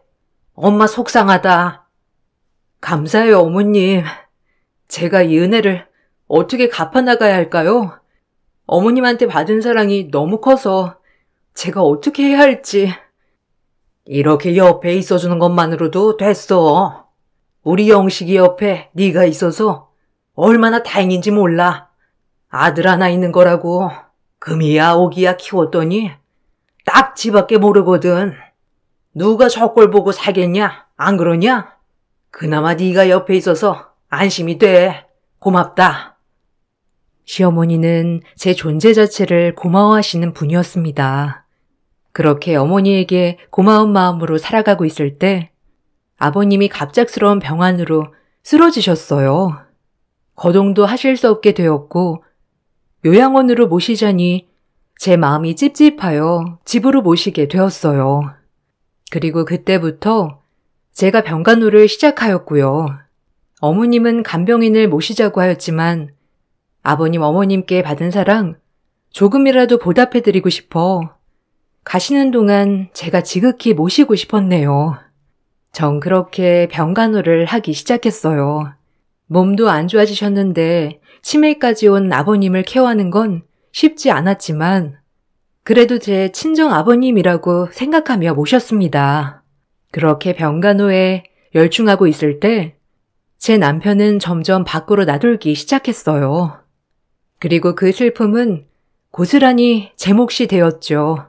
엄마 속상하다. 감사해요, 어머님. 제가 이 은혜를 어떻게 갚아나가야 할까요? 어머님한테 받은 사랑이 너무 커서 제가 어떻게 해야 할지. 이렇게 옆에 있어주는 것만으로도 됐어. 우리 영식이 옆에 네가 있어서 얼마나 다행인지 몰라. 아들 하나 있는 거라고 금이야 오기야 키웠더니 딱 지밖에 모르거든. 누가 저 꼴 보고 살겠냐? 안 그러냐? 그나마 네가 옆에 있어서 안심이 돼. 고맙다. 시어머니는 제 존재 자체를 고마워하시는 분이었습니다. 그렇게 어머니에게 고마운 마음으로 살아가고 있을 때 아버님이 갑작스러운 병환으로 쓰러지셨어요. 거동도 하실 수 없게 되었고 요양원으로 모시자니 제 마음이 찝찝하여 집으로 모시게 되었어요. 그리고 그때부터 제가 병간호를 시작하였고요. 어머님은 간병인을 모시자고 하였지만 아버님 어머님께 받은 사랑 조금이라도 보답해드리고 싶어 가시는 동안 제가 지극히 모시고 싶었네요. 전 그렇게 병간호를 하기 시작했어요. 몸도 안 좋아지셨는데 치매까지 온 아버님을 케어하는 건 쉽지 않았지만 그래도 제 친정 아버님이라고 생각하며 모셨습니다. 그렇게 병간호에 열중하고 있을 때 제 남편은 점점 밖으로 나돌기 시작했어요. 그리고 그 슬픔은 고스란히 제 몫이 되었죠.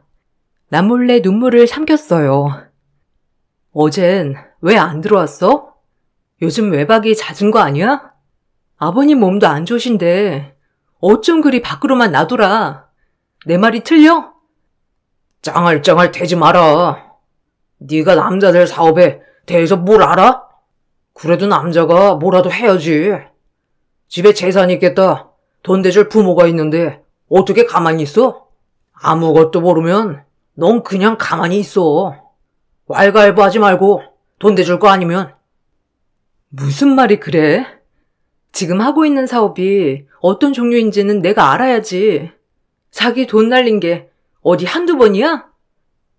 남몰래 눈물을 삼켰어요. 어젠 왜 안 들어왔어? 요즘 외박이 잦은 거 아니야? 아버님 몸도 안 좋으신데 어쩜 그리 밖으로만 나돌아. 내 말이 틀려? 짱알짱알 대지 마라. 네가 남자들 사업에 대해서 뭘 알아? 그래도 남자가 뭐라도 해야지. 집에 재산이 있겠다. 돈 대줄 부모가 있는데 어떻게 가만히 있어? 아무것도 모르면 넌 그냥 가만히 있어. 왈가왈부하지 말고 돈 대줄 거 아니면. 무슨 말이 그래? 지금 하고 있는 사업이 어떤 종류인지는 내가 알아야지. 자기 돈 날린 게 어디 한두 번이야?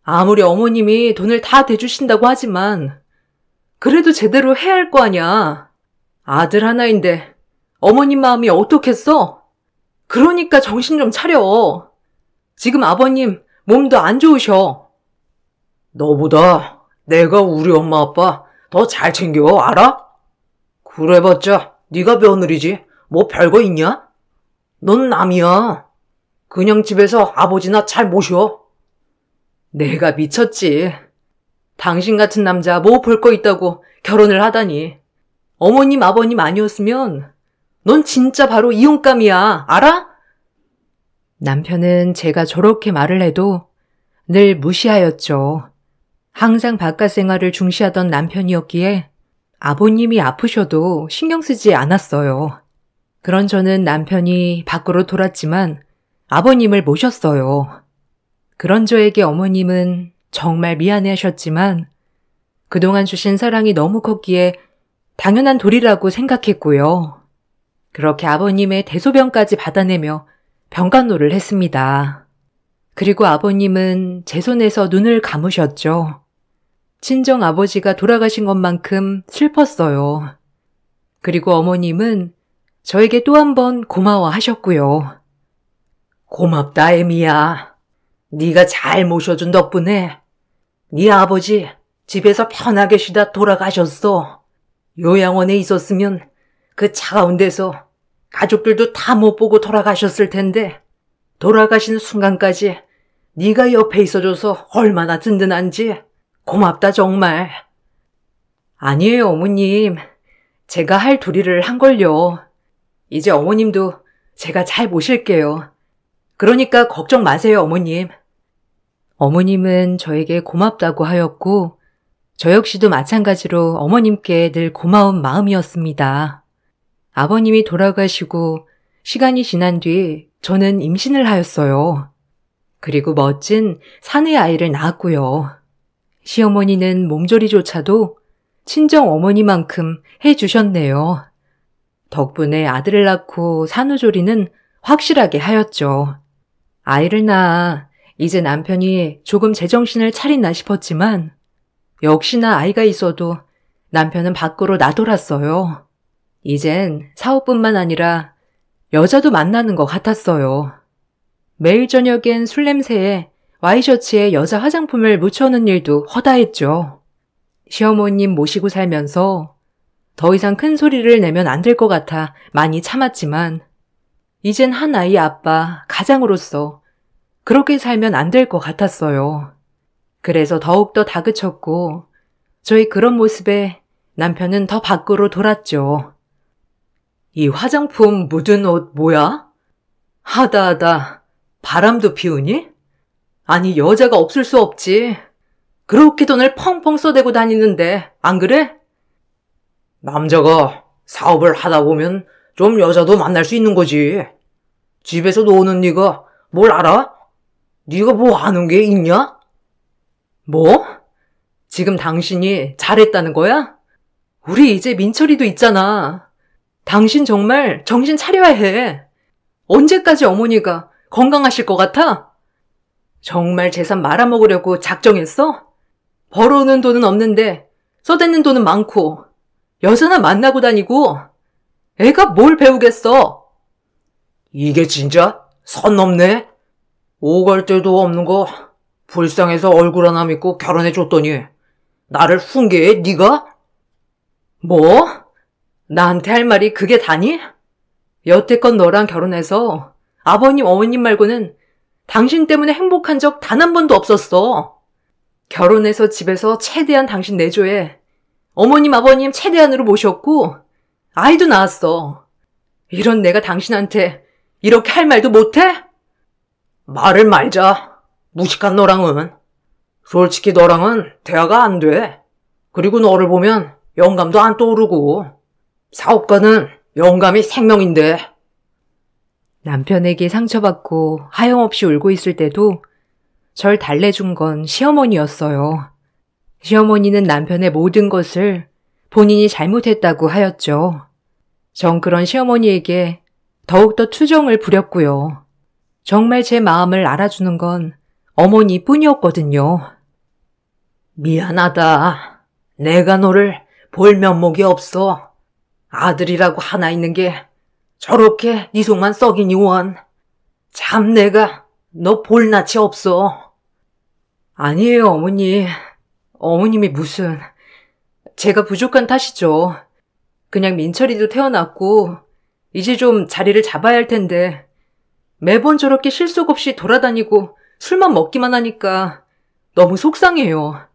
아무리 어머님이 돈을 다 대주신다고 하지만 그래도 제대로 해야 할 거 아냐. 아들 하나인데 어머님 마음이 어떻겠어? 그러니까 정신 좀 차려. 지금 아버님 몸도 안 좋으셔. 너보다 내가 우리 엄마 아빠 더 잘 챙겨, 알아? 그래봤자 네가 며느리지 뭐 별거 있냐? 넌 남이야. 그냥 집에서 아버지나 잘 모셔. 내가 미쳤지. 당신 같은 남자 뭐 볼 거 있다고 결혼을 하다니. 어머님 아버님 아니었으면 넌 진짜 바로 이혼감이야. 알아? 남편은 제가 저렇게 말을 해도 늘 무시하였죠. 항상 바깥 생활을 중시하던 남편이었기에 아버님이 아프셔도 신경 쓰지 않았어요. 그런 저는 남편이 밖으로 돌았지만 아버님을 모셨어요. 그런 저에게 어머님은 정말 미안해하셨지만 그동안 주신 사랑이 너무 컸기에 당연한 도리라고 생각했고요. 그렇게 아버님의 대소변까지 받아내며 병간호를 했습니다. 그리고 아버님은 제 손에서 눈을 감으셨죠. 친정 아버지가 돌아가신 것만큼 슬펐어요. 그리고 어머님은 저에게 또 한 번 고마워하셨고요. 고맙다, 애미야. 네가 잘 모셔준 덕분에 네 아버지 집에서 편하게 쉬다 돌아가셨어. 요양원에 있었으면 그 차가운 데서 가족들도 다 못 보고 돌아가셨을 텐데 돌아가신 순간까지 네가 옆에 있어줘서 얼마나 든든한지 고맙다 정말. 아니에요 어머님. 제가 할 도리를 한걸요. 이제 어머님도 제가 잘 모실게요. 그러니까 걱정 마세요 어머님. 어머님은 저에게 고맙다고 하였고 저 역시도 마찬가지로 어머님께 늘 고마운 마음이었습니다. 아버님이 돌아가시고 시간이 지난 뒤 저는 임신을 하였어요. 그리고 멋진 사내 아이를 낳았고요. 시어머니는 몸조리조차도 친정 어머니만큼 해주셨네요. 덕분에 아들을 낳고 산후조리는 확실하게 하였죠. 아이를 낳아 이제 남편이 조금 제정신을 차리나 싶었지만 역시나 아이가 있어도 남편은 밖으로 나돌았어요. 이젠 사업뿐만 아니라 여자도 만나는 것 같았어요. 매일 저녁엔 술 냄새에 와이셔츠에 여자 화장품을 묻혀놓는 일도 허다했죠. 시어머님 모시고 살면서 더 이상 큰 소리를 내면 안 될 것 같아 많이 참았지만 이젠 한 아이 아빠, 가장으로서 그렇게 살면 안 될 것 같았어요. 그래서 더욱더 다그쳤고 저의 그런 모습에 남편은 더 밖으로 돌았죠. 이 화장품 묻은 옷 뭐야? 하다하다 바람도 피우니? 아니 여자가 없을 수 없지. 그렇게 돈을 펑펑 써대고 다니는데 안 그래? 남자가 사업을 하다 보면 좀 여자도 만날 수 있는 거지. 집에서 노는 네가 뭘 알아? 네가 뭐 아는 게 있냐? 뭐? 지금 당신이 잘했다는 거야? 우리 이제 민철이도 있잖아. 당신 정말 정신 차려야 해. 언제까지 어머니가 건강하실 것 같아? 정말 재산 말아먹으려고 작정했어? 벌어오는 돈은 없는데 써대는 돈은 많고 여자나 만나고 다니고 애가 뭘 배우겠어? 이게 진짜 선 넘네? 오갈 데도 없는 거 불쌍해서 얼굴 하나 믿고 결혼해줬더니 나를 훈계해 네가? 뭐? 나한테 할 말이 그게 다니? 여태껏 너랑 결혼해서 아버님 어머님 말고는 당신 때문에 행복한 적 단 한 번도 없었어. 결혼해서 집에서 최대한 당신 내조에 어머님 아버님 최대한으로 모셨고 아이도 낳았어. 이런 내가 당신한테 이렇게 할 말도 못해? 말을 말자. 무식한 너랑은. 솔직히 너랑은 대화가 안 돼. 그리고 너를 보면 영감도 안 떠오르고. 사업가는 영감이 생명인데. 남편에게 상처받고 하염없이 울고 있을 때도 절 달래준 건 시어머니였어요. 시어머니는 남편의 모든 것을 본인이 잘못했다고 하였죠. 전 그런 시어머니에게 더욱더 투정을 부렸고요. 정말 제 마음을 알아주는 건 어머니뿐이었거든요. 미안하다. 내가 너를 볼 면목이 없어. 아들이라고 하나 있는 게 저렇게 네 속만 썩이니 원. 참 내가 너 볼 낯이 없어. 아니에요 어머니. 어머님이 무슨, 제가 부족한 탓이죠. 그냥 민철이도 태어났고 이제 좀 자리를 잡아야 할 텐데 매번 저렇게 실속 없이 돌아다니고 술만 먹기만 하니까 너무 속상해요.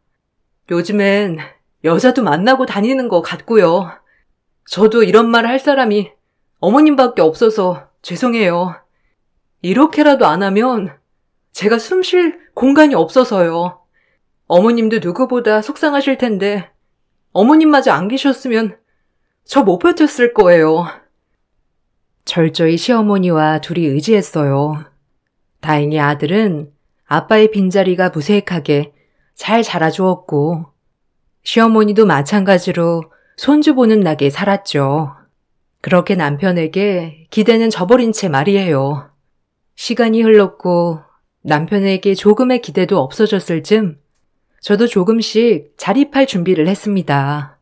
요즘엔 여자도 만나고 다니는 것 같고요. 저도 이런 말 할 사람이 어머님밖에 없어서 죄송해요. 이렇게라도 안 하면 제가 숨 쉴 공간이 없어서요. 어머님도 누구보다 속상하실 텐데 어머님마저 안 계셨으면 저 못 버텼을 거예요. 철저히 시어머니와 둘이 의지했어요. 다행히 아들은 아빠의 빈자리가 무색하게 잘 자라주었고 시어머니도 마찬가지로 손주 보는 낙에 살았죠. 그렇게 남편에게 기대는 저버린 채 말이에요. 시간이 흘렀고 남편에게 조금의 기대도 없어졌을 즈음 저도 조금씩 자립할 준비를 했습니다.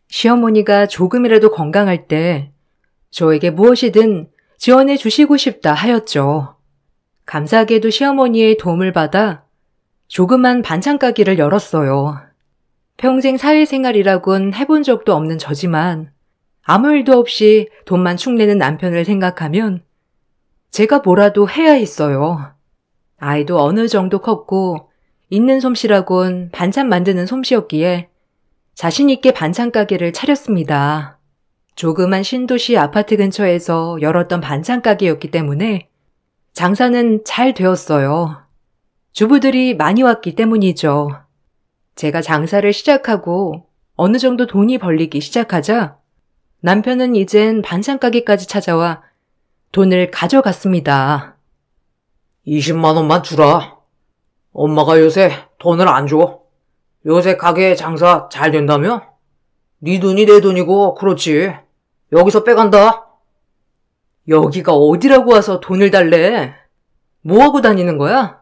시어머니가 조금이라도 건강할 때 저에게 무엇이든 지원해 주시고 싶다 하였죠. 감사하게도 시어머니의 도움을 받아 조그만 반찬 가게를 열었어요. 평생 사회생활이라곤 해본 적도 없는 저지만 아무 일도 없이 돈만 축내는 남편을 생각하면 제가 뭐라도 해야 했어요. 아이도 어느 정도 컸고 있는 솜씨라곤 반찬 만드는 솜씨였기에 자신 있게 반찬 가게를 차렸습니다. 조그만 신도시 아파트 근처에서 열었던 반찬 가게였기 때문에 장사는 잘 되었어요. 주부들이 많이 왔기 때문이죠. 제가 장사를 시작하고 어느 정도 돈이 벌리기 시작하자 남편은 이젠 반찬 가게까지 찾아와 돈을 가져갔습니다. 20만 원만 주라. 엄마가 요새 돈을 안 줘. 요새 가게 장사 잘 된다며? 네 돈이 내 돈이고 그렇지. 여기서 빼간다. 여기가 어디라고 와서 돈을 달래? 뭐하고 다니는 거야?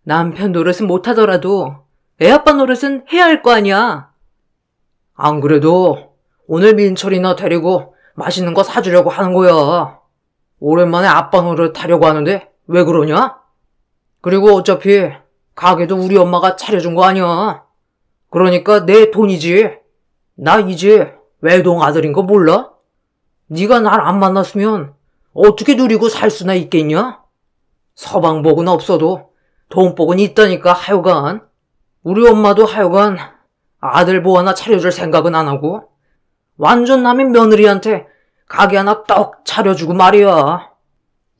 남편 노릇은 못하더라도 애아빠 노릇은 해야 할 거 아니야. 안 그래도 오늘 민철이나 데리고 맛있는 거 사주려고 하는 거야. 오랜만에 아빠 노릇 하려고 하는데 왜 그러냐? 그리고 어차피 가게도 우리 엄마가 차려준 거 아니야. 그러니까 내 돈이지. 나 이제 외동 아들인 거 몰라? 네가 날 안 만났으면 어떻게 누리고 살 수나 있겠냐? 서방복은 없어도 돈복은 있다니까 하여간. 우리 엄마도 하여간 아들 뭐 하나 차려줄 생각은 안 하고 완전 남의 며느리한테 가게 하나 떡 차려주고 말이야.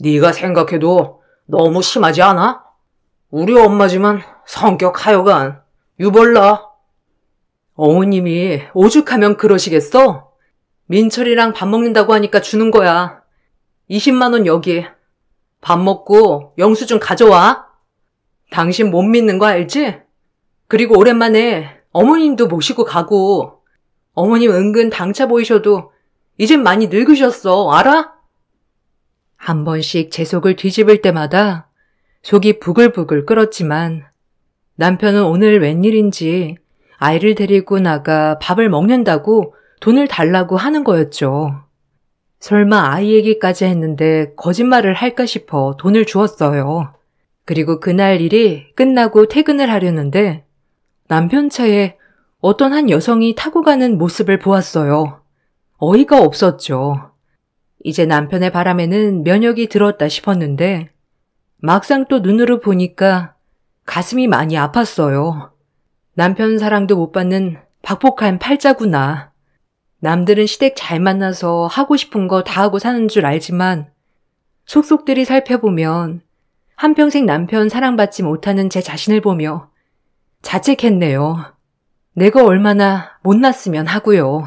네가 생각해도 너무 심하지 않아? 우리 엄마지만 성격 하여간 유벌나. 어머님이 오죽하면 그러시겠어? 민철이랑 밥 먹는다고 하니까 주는 거야. 20만 원 여기. 밥 먹고 영수증 가져와. 당신 못 믿는 거 알지? 그리고 오랜만에 어머님도 모시고 가고. 어머님 은근 당차 보이셔도 이젠 많이 늙으셨어. 알아? 한 번씩 제 속을 뒤집을 때마다 속이 부글부글 끓었지만 남편은 오늘 웬일인지 아이를 데리고 나가 밥을 먹는다고 돈을 달라고 하는 거였죠. 설마 아이 얘기까지 했는데 거짓말을 할까 싶어 돈을 주었어요. 그리고 그날 일이 끝나고 퇴근을 하려는데 남편 차에 어떤 한 여성이 타고 가는 모습을 보았어요. 어이가 없었죠. 이제 남편의 바람에는 면역이 들었다 싶었는데 막상 또 눈으로 보니까 가슴이 많이 아팠어요. 남편 사랑도 못 받는 박복한 팔자구나. 남들은 시댁 잘 만나서 하고 싶은 거 다 하고 사는 줄 알지만 속속들이 살펴보면 한평생 남편 사랑받지 못하는 제 자신을 보며 자책했네요. 내가 얼마나 못났으면 하고요.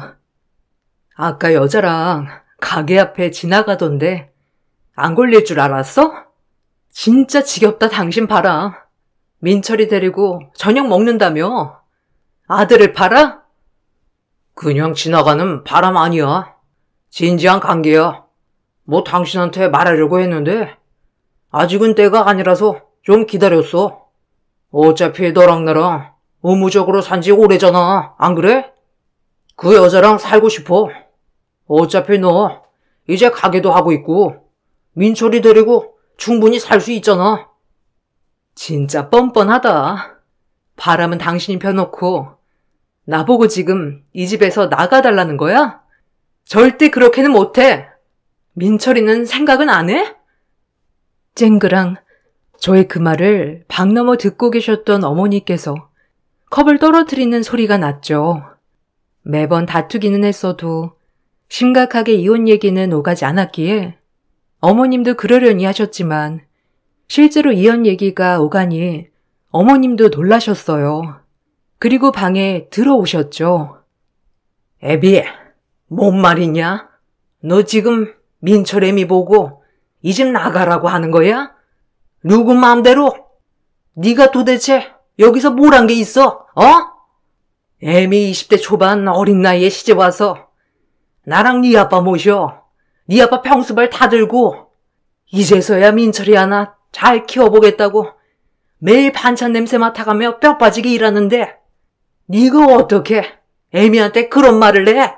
아까 여자랑 가게 앞에 지나가던데 안 걸릴 줄 알았어? 진짜 지겹다 당신 봐라. 민철이 데리고 저녁 먹는다며. 아들을 팔아? 그냥 지나가는 바람 아니야. 진지한 관계야. 뭐 당신한테 말하려고 했는데 아직은 때가 아니라서 좀 기다렸어. 어차피 너랑 나랑 의무적으로 산 지 오래잖아. 안 그래? 그 여자랑 살고 싶어. 어차피 너 이제 가게도 하고 있고 민철이 데리고 충분히 살 수 있잖아. 진짜 뻔뻔하다. 바람은 당신이 펴놓고 나보고 지금 이 집에서 나가달라는 거야? 절대 그렇게는 못해. 민철이는 생각은 안 해? 쨍그랑 저의 그 말을 방 너머 듣고 계셨던 어머니께서 컵을 떨어뜨리는 소리가 났죠. 매번 다투기는 했어도 심각하게 이혼 얘기는 오가지 않았기에 어머님도 그러려니 하셨지만 실제로 이혼 얘기가 오가니 어머님도 놀라셨어요. 그리고 방에 들어오셨죠. 애비, 뭔 말이냐? 너 지금 민철 애미 보고 이 집 나가라고 하는 거야? 누구 마음대로? 네가 도대체 여기서 뭘 한 게 있어? 애미 20대 초반 어린 나이에 시집 와서 나랑 네 아빠 모셔. 네 아빠 평수발 다 들고 이제서야 민철이 하나 잘 키워보겠다고 매일 반찬 냄새 맡아가며 뼈 빠지게 일하는데 네가 어떻게 애미한테 그런 말을 해?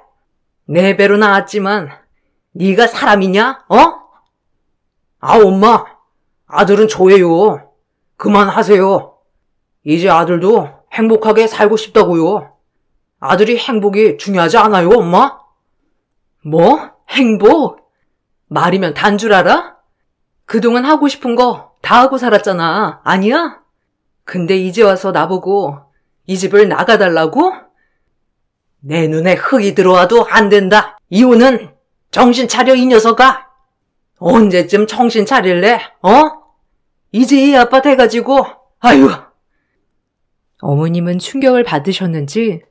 내 배로 나왔지만 네가 사람이냐? 엄마, 아들은 좋아요. 그만하세요. 이제 아들도 행복하게 살고 싶다고요. 아들이 행복이 중요하지 않아요, 엄마? 뭐? 행복? 말이면 단 줄 알아? 그동안 하고 싶은 거 다 하고 살았잖아. 아니야? 근데 이제 와서 나보고 이 집을 나가달라고? 내 눈에 흙이 들어와도 안 된다. 이혼은 정신 차려, 이 녀석아. 언제쯤 정신 차릴래? 이제 이 아빠 돼가지고, 아유. 어머님은 충격을 받으셨는지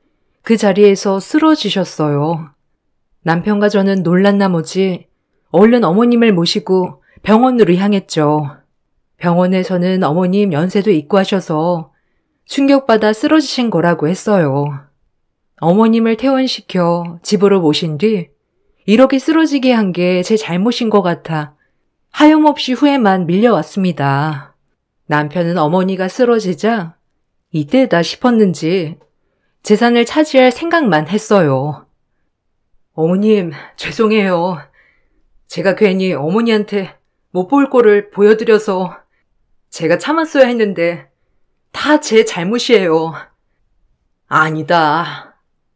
그 자리에서 쓰러지셨어요. 남편과 저는 놀란 나머지 얼른 어머님을 모시고 병원으로 향했죠. 병원에서는 어머님 연세도 있고 하셔서 충격받아 쓰러지신 거라고 했어요. 어머님을 퇴원시켜 집으로 모신 뒤 이렇게 쓰러지게 한 게 제 잘못인 것 같아 하염없이 후회만 밀려왔습니다. 남편은 어머니가 쓰러지자 이때다 싶었는지 재산을 차지할 생각만 했어요. 어머님, 죄송해요. 제가 괜히 어머니한테 못 볼 꼴을 보여드려서 제가 참았어야 했는데 다 제 잘못이에요. 아니다.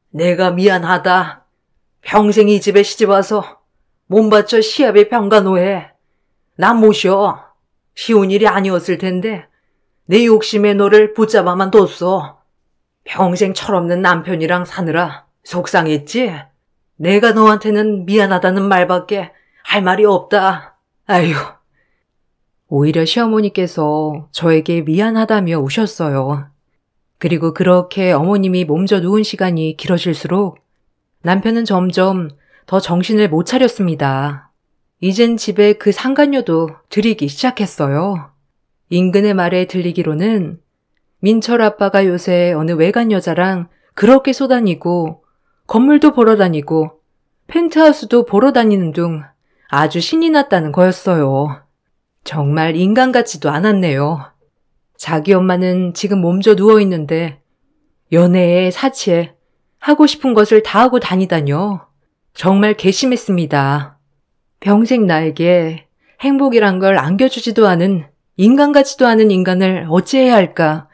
내가 미안하다. 평생 이 집에 시집와서 몸 바쳐 시합의 병간호해. 나 모셔. 쉬운 일이 아니었을 텐데 내 욕심에 너를 붙잡아만 뒀어. 평생 철없는 남편이랑 사느라 속상했지? 내가 너한테는 미안하다는 말밖에 할 말이 없다. 아휴. 오히려 시어머니께서 저에게 미안하다며 우셨어요. 그리고 그렇게 어머님이 몸져 누운 시간이 길어질수록 남편은 점점 더 정신을 못 차렸습니다. 이젠 집에 그 상간녀도 들이기 시작했어요. 인근의 말에 들리기로는 민철 아빠가 요새 어느 외간 여자랑 그렇게 쏘다니고 건물도 보러 다니고 펜트하우스도 보러 다니는 둥 아주 신이 났다는 거였어요. 정말 인간 같지도 않았네요. 자기 엄마는 지금 몸져 누워있는데 연애에 사치에 하고 싶은 것을 다 하고 다니다뇨. 정말 괘씸했습니다. 평생 나에게 행복이란 걸 안겨주지도 않은 인간 같지도 않은 인간을 어찌해야 할까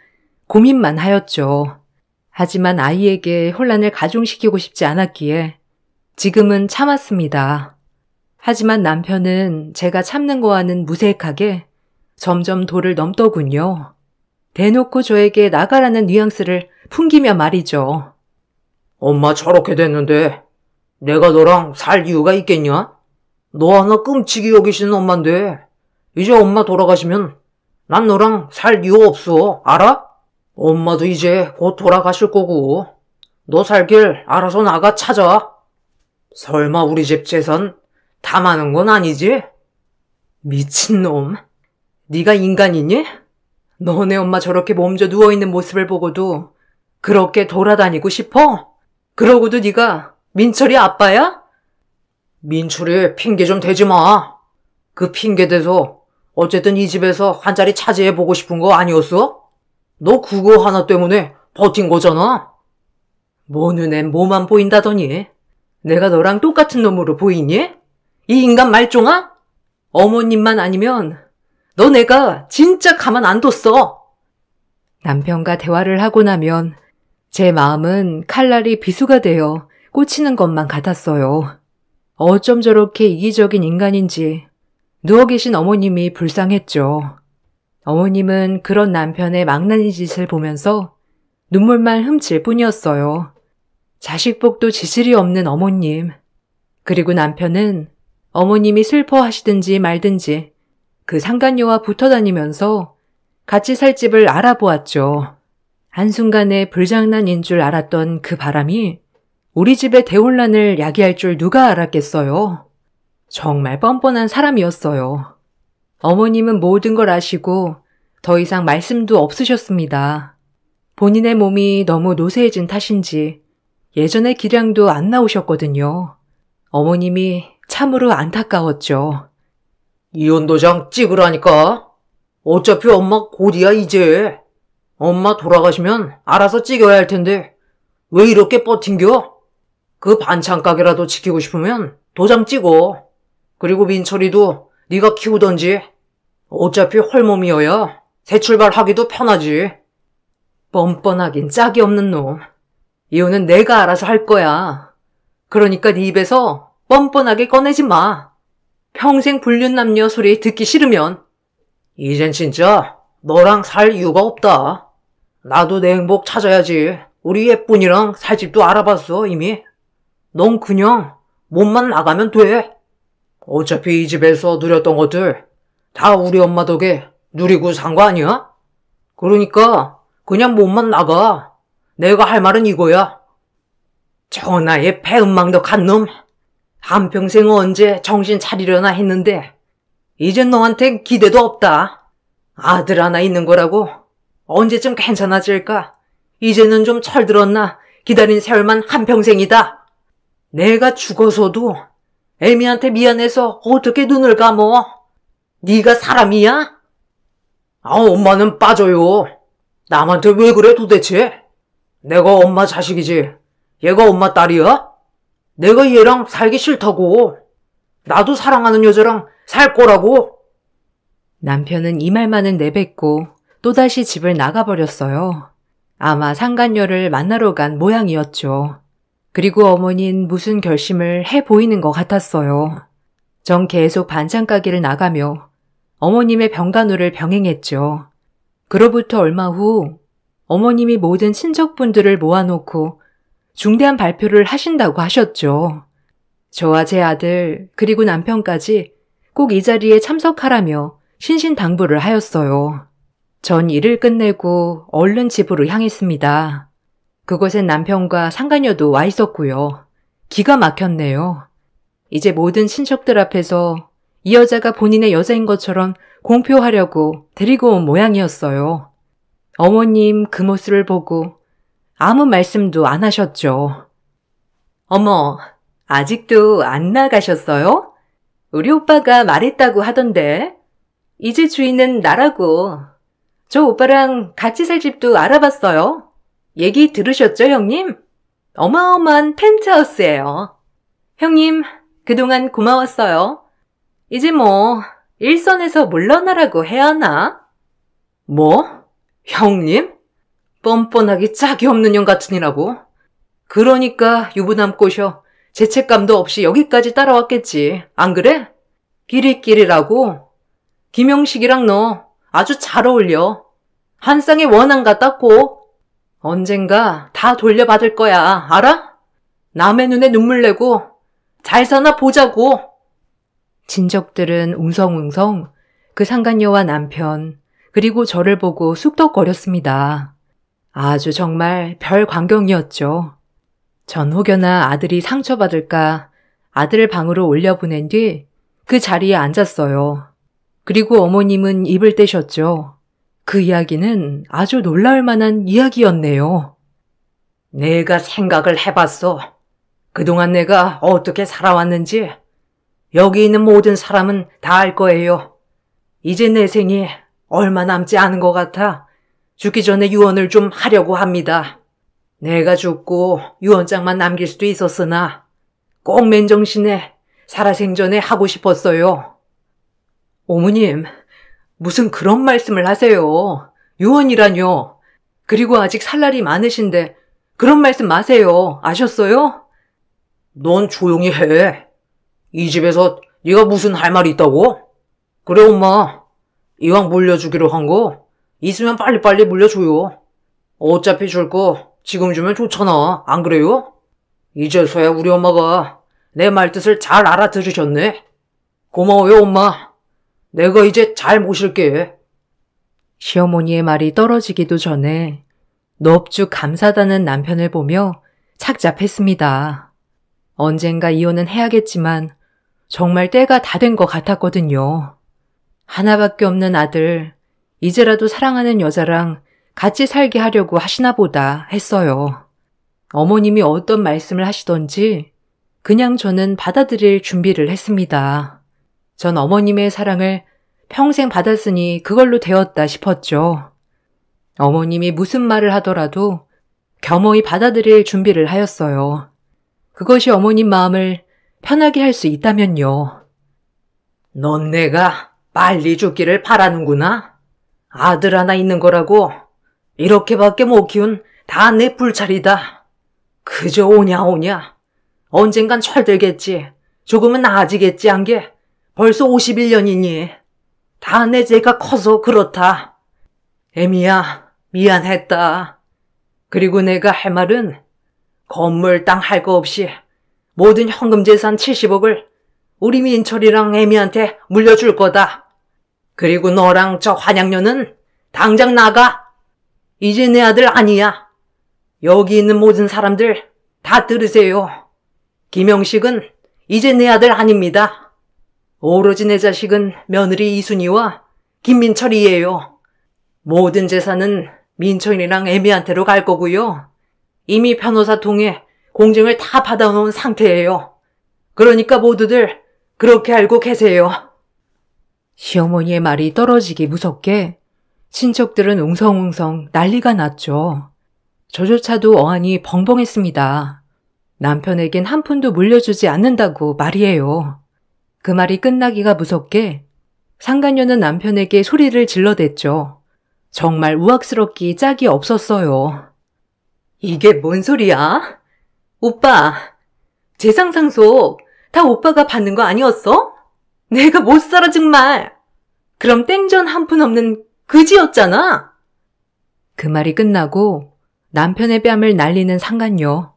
고민만 하였죠. 하지만 아이에게 혼란을 가중시키고 싶지 않았기에 지금은 참았습니다. 하지만 남편은 제가 참는 거와는 무색하게 점점 도를 넘더군요. 대놓고 저에게 나가라는 뉘앙스를 풍기며 말이죠. 엄마 저렇게 됐는데 내가 너랑 살 이유가 있겠냐? 너 하나 끔찍이 여기시는 엄마인데 이제 엄마 돌아가시면 난 너랑 살 이유 없어. 알아? 엄마도 이제 곧 돌아가실 거고 너 살 길 알아서 나가 찾아. 설마 우리 집 재산 다 많은 건 아니지? 미친놈. 네가 인간이니? 너네 엄마 저렇게 몸져 누워있는 모습을 보고도 그렇게 돌아다니고 싶어? 그러고도 네가 민철이 아빠야? 민철이 핑계 좀 대지 마. 그 핑계 대서 어쨌든 이 집에서 한 자리 차지해보고 싶은 거 아니었어? 너 그거 하나 때문에 버틴 거잖아. 뭐 눈엔 뭐만 보인다더니 내가 너랑 똑같은 놈으로 보이니? 이 인간 말종아? 어머님만 아니면 너 내가 진짜 가만 안 뒀어. 남편과 대화를 하고 나면 제 마음은 칼날이 비수가 되어 꽂히는 것만 같았어요. 어쩜 저렇게 이기적인 인간인지 누워 계신 어머님이 불쌍했죠. 어머님은 그런 남편의 망나니 짓을 보면서 눈물만 훔칠 뿐이었어요. 자식복도 지질이 없는 어머님. 그리고 남편은 어머님이 슬퍼하시든지 말든지 그 상간녀와 붙어 다니면서 같이 살 집을 알아보았죠. 한순간에 불장난인 줄 알았던 그 바람이 우리 집의 대혼란을 야기할 줄 누가 알았겠어요. 정말 뻔뻔한 사람이었어요. 어머님은 모든 걸 아시고 더 이상 말씀도 없으셨습니다. 본인의 몸이 너무 노쇠해진 탓인지 예전의 기량도 안 나오셨거든요. 어머님이 참으로 안타까웠죠. 이혼도장 찍으라니까. 어차피 엄마 곧이야 이제. 엄마 돌아가시면 알아서 찍어야 할 텐데 왜 이렇게 버틴겨? 그 반찬 가게라도 지키고 싶으면 도장 찍어. 그리고 민철이도 네가 키우던지. 어차피 헐몸이어야 새 출발하기도 편하지. 뻔뻔하긴 짝이 없는 놈. 이혼은 내가 알아서 할 거야. 그러니까 네 입에서 뻔뻔하게 꺼내지 마. 평생 불륜남녀 소리 듣기 싫으면. 이젠 진짜 너랑 살 이유가 없다. 나도 내 행복 찾아야지. 우리 예쁜이랑 살 집도 알아봤어 이미. 넌 그냥 몸만 나가면 돼. 어차피 이 집에서 누렸던 것들 다 우리 엄마 덕에 누리고 산 거 아니야? 그러니까 그냥 몸만 나가. 내가 할 말은 이거야. 전하의 배은망덕한 놈. 한평생 언제 정신 차리려나 했는데 이젠 너한텐 기대도 없다. 아들 하나 있는 거라고 언제쯤 괜찮아질까? 이제는 좀 철들었나? 기다린 세월만 한평생이다. 내가 죽어서도 애미한테 미안해서 어떻게 눈을 감어? 네가 사람이야? 엄마는 빠져요. 남한테 왜 그래 도대체? 내가 엄마 자식이지 얘가 엄마 딸이야? 내가 얘랑 살기 싫다고. 나도 사랑하는 여자랑 살 거라고. 남편은 이 말만은 내뱉고 또다시 집을 나가버렸어요. 아마 상간녀를 만나러 간 모양이었죠. 그리고 어머니는 무슨 결심을 해 보이는 것 같았어요. 전 계속 반찬 가게를 나가며 어머님의 병간호를 병행했죠. 그로부터 얼마 후 어머님이 모든 친척분들을 모아놓고 중대한 발표를 하신다고 하셨죠. 저와 제 아들 그리고 남편까지 꼭 이 자리에 참석하라며 신신당부를 하였어요. 전 일을 끝내고 얼른 집으로 향했습니다. 그곳엔 남편과 상간녀도 와 있었고요. 기가 막혔네요. 이제 모든 친척들 앞에서 이 여자가 본인의 여자인 것처럼 공표하려고 데리고 온 모양이었어요. 어머님 그 모습을 보고 아무 말씀도 안 하셨죠. 어머, 아직도 안 나가셨어요? 우리 오빠가 말했다고 하던데. 이제 주인은 나라고. 저 오빠랑 같이 살 집도 알아봤어요. 얘기 들으셨죠, 형님? 어마어마한 펜트하우스예요. 형님, 그동안 고마웠어요. 이제 뭐 일선에서 물러나라고 해야 하나? 뭐? 형님? 뻔뻔하기 짝이 없는 년 같으니라고. 그러니까 유부남 꼬셔 죄책감도 없이 여기까지 따라왔겠지. 안 그래? 끼리끼리라고. 김영식이랑 너 아주 잘 어울려. 한 쌍의 원앙 같았고. 언젠가 다 돌려받을 거야. 알아? 남의 눈에 눈물 내고 잘 사나 보자고. 친척들은 웅성웅성 그 상간녀와 남편 그리고 저를 보고 쑥덕거렸습니다. 아주 정말 별 광경이었죠. 전 혹여나 아들이 상처받을까 아들을 방으로 올려보낸 뒤 그 자리에 앉았어요. 그리고 어머님은 입을 떼셨죠. 그 이야기는 아주 놀라울 만한 이야기였네요. 내가 생각을 해봤어. 그동안 내가 어떻게 살아왔는지 여기 있는 모든 사람은 다 알 거예요. 이제 내 생이 얼마 남지 않은 것 같아 죽기 전에 유언을 좀 하려고 합니다. 내가 죽고 유언장만 남길 수도 있었으나 꼭 맨정신에 살아생전에 하고 싶었어요. 어머님, 무슨 그런 말씀을 하세요. 유언이라뇨. 그리고 아직 살 날이 많으신데 그런 말씀 마세요. 아셨어요? 넌 조용히 해. 이 집에서 네가 무슨 할 말이 있다고? 그래 엄마. 이왕 물려주기로 한 거 있으면 빨리빨리 물려줘요. 어차피 줄 거 지금 주면 좋잖아. 안 그래요? 이제서야 우리 엄마가 내 말뜻을 잘 알아들으셨네. 고마워요 엄마. 내가 이제 잘 모실게. 시어머니의 말이 떨어지기도 전에 넙죽 감사하다는 남편을 보며 착잡했습니다. 언젠가 이혼은 해야겠지만 정말 때가 다 된 것 같았거든요. 하나밖에 없는 아들, 이제라도 사랑하는 여자랑 같이 살게 하려고 하시나 보다 했어요. 어머님이 어떤 말씀을 하시던지 그냥 저는 받아들일 준비를 했습니다. 전 어머님의 사랑을 평생 받았으니 그걸로 되었다 싶었죠. 어머님이 무슨 말을 하더라도 겸허히 받아들일 준비를 하였어요. 그것이 어머님 마음을 편하게 할 수 있다면요. 넌 내가 빨리 죽기를 바라는구나. 아들 하나 있는 거라고 이렇게밖에 못 키운 다 내 불찰이다. 그저 오냐 오냐. 언젠간 철들겠지. 조금은 나아지겠지 한 게 벌써 51년이니. 다 내 죄가 커서 그렇다. 애미야, 미안했다. 그리고 내가 할 말은 건물 땅 할 거 없이 모든 현금 재산 70억을 우리 민철이랑 애미한테 물려줄 거다. 그리고 너랑 저 환양녀는 당장 나가. 이제 내 아들 아니야. 여기 있는 모든 사람들 다 들으세요. 김영식은 이제 내 아들 아닙니다. 오로지 내 자식은 며느리 이순이와 김민철이에요. 모든 재산은 민철이랑 애미한테로 갈 거고요. 이미 변호사 통해 공증을 다 받아놓은 상태예요. 그러니까 모두들 그렇게 알고 계세요. 시어머니의 말이 떨어지기 무섭게 친척들은 웅성웅성 난리가 났죠. 저조차도 어안이 벙벙했습니다. 남편에겐 한 푼도 물려주지 않는다고 말이에요. 그 말이 끝나기가 무섭게 상간녀는 남편에게 소리를 질러댔죠. 정말 우악스럽기 짝이 없었어요. 이게 뭔 소리야? 오빠, 재상상속 다 오빠가 받는 거 아니었어? 내가 못 살아 정말. 그럼 땡전 한 푼 없는 그지였잖아. 그 말이 끝나고 남편의 뺨을 날리는 상간녀.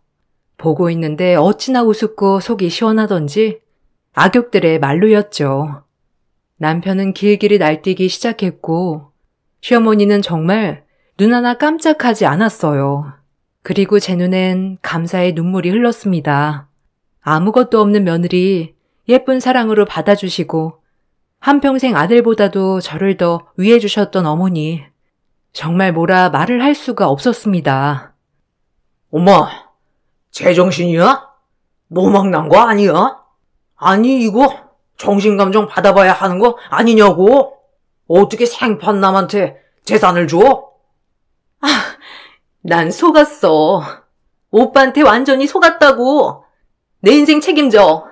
보고 있는데 어찌나 우습고 속이 시원하던지 악역들의 말로였죠. 남편은 길길이 날뛰기 시작했고 시어머니는 정말 눈 하나 깜짝하지 않았어요. 그리고 제 눈엔 감사의 눈물이 흘렀습니다. 아무것도 없는 며느리 예쁜 사랑으로 받아주시고 한평생 아들보다도 저를 더 위해주셨던 어머니. 정말 뭐라 말을 할 수가 없었습니다. 엄마, 제정신이야? 노막 난 거 아니야? 아니 이거 정신감정 받아봐야 하는 거 아니냐고? 어떻게 생판남한테 재산을 줘? 난 속았어. 오빠한테 완전히 속았다고. 내 인생 책임져.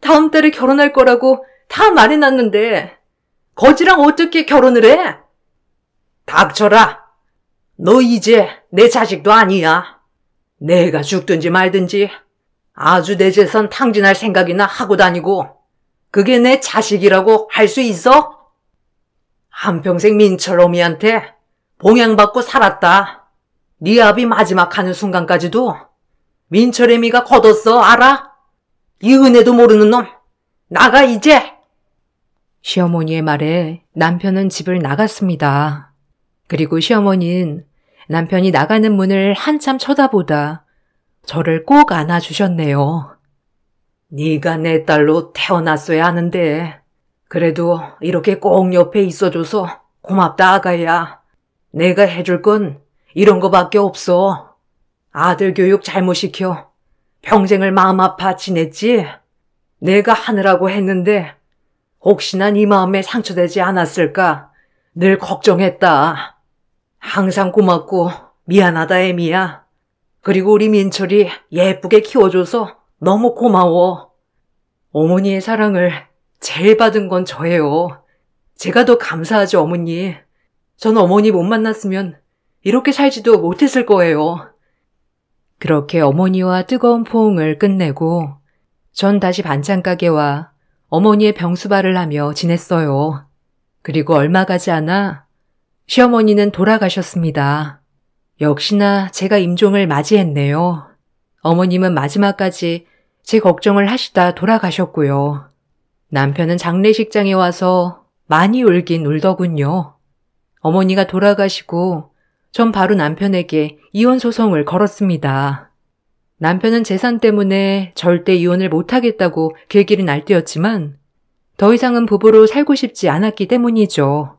다음 달에 결혼할 거라고 다 말해놨는데 거지랑 어떻게 결혼을 해? 닥쳐라. 너 이제 내 자식도 아니야. 내가 죽든지 말든지 아주 내 재산 탕진할 생각이나 하고 다니고 그게 내 자식이라고 할 수 있어? 한평생 민철 어미한테 봉양받고 살았다. 네 아비 마지막 하는 순간까지도 민철 애미가 걷었어, 알아? 이 은혜도 모르는 놈, 나가 이제! 시어머니의 말에 남편은 집을 나갔습니다. 그리고 시어머니는 남편이 나가는 문을 한참 쳐다보다 저를 꼭 안아주셨네요. 네가 내 딸로 태어났어야 하는데 그래도 이렇게 꼭 옆에 있어줘서 고맙다 아가야. 내가 해줄 건 이런 거밖에 없어. 아들 교육 잘못 시켜 평생을 마음 아파 지냈지? 내가 하느라고 했는데 혹시나 네 마음에 상처되지 않았을까 늘 걱정했다. 항상 고맙고 미안하다 애미야. 그리고 우리 민철이 예쁘게 키워줘서 너무 고마워. 어머니의 사랑을 제일 받은 건 저예요. 제가 더 감사하죠, 어머니. 전 어머니 못 만났으면 이렇게 살지도 못했을 거예요. 그렇게 어머니와 뜨거운 포옹을 끝내고 전 다시 반찬 가게와 어머니의 병수발을 하며 지냈어요. 그리고 얼마 가지 않아 시어머니는 돌아가셨습니다. 역시나 제가 임종을 맞이했네요. 어머님은 마지막까지 제 걱정을 하시다 돌아가셨고요. 남편은 장례식장에 와서 많이 울긴 울더군요. 어머니가 돌아가시고 전 바로 남편에게 이혼 소송을 걸었습니다. 남편은 재산 때문에 절대 이혼을 못하겠다고 길길이 날뛰었지만 더 이상은 부부로 살고 싶지 않았기 때문이죠.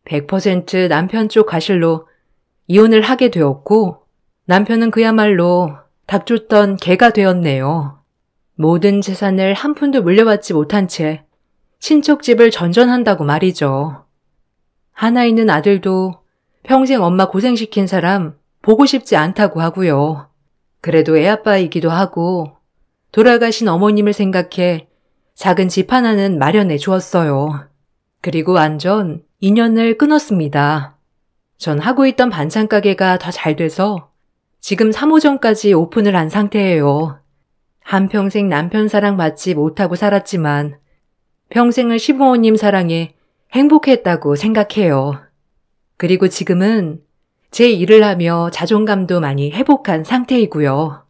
100% 남편 쪽 가실로 이혼을 하게 되었고 남편은 그야말로 닥쳤던 개가 되었네요. 모든 재산을 한 푼도 물려받지 못한 채 친척 집을 전전한다고 말이죠. 하나 있는 아들도 평생 엄마 고생시킨 사람 보고 싶지 않다고 하고요. 그래도 애아빠이기도 하고 돌아가신 어머님을 생각해 작은 집 하나는 마련해 주었어요. 그리고 완전 인연을 끊었습니다. 전 하고 있던 반찬 가게가 더 잘 돼서 지금 3호점까지 오픈을 한 상태예요. 한평생 남편 사랑 받지 못하고 살았지만 평생을 시부모님 사랑에 행복했다고 생각해요. 그리고 지금은 제 일을 하며 자존감도 많이 회복한 상태이고요.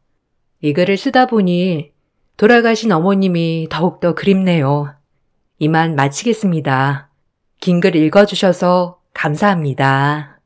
이 글을 쓰다 보니 돌아가신 어머님이 더욱더 그립네요. 이만 마치겠습니다. 긴 글 읽어주셔서 감사합니다.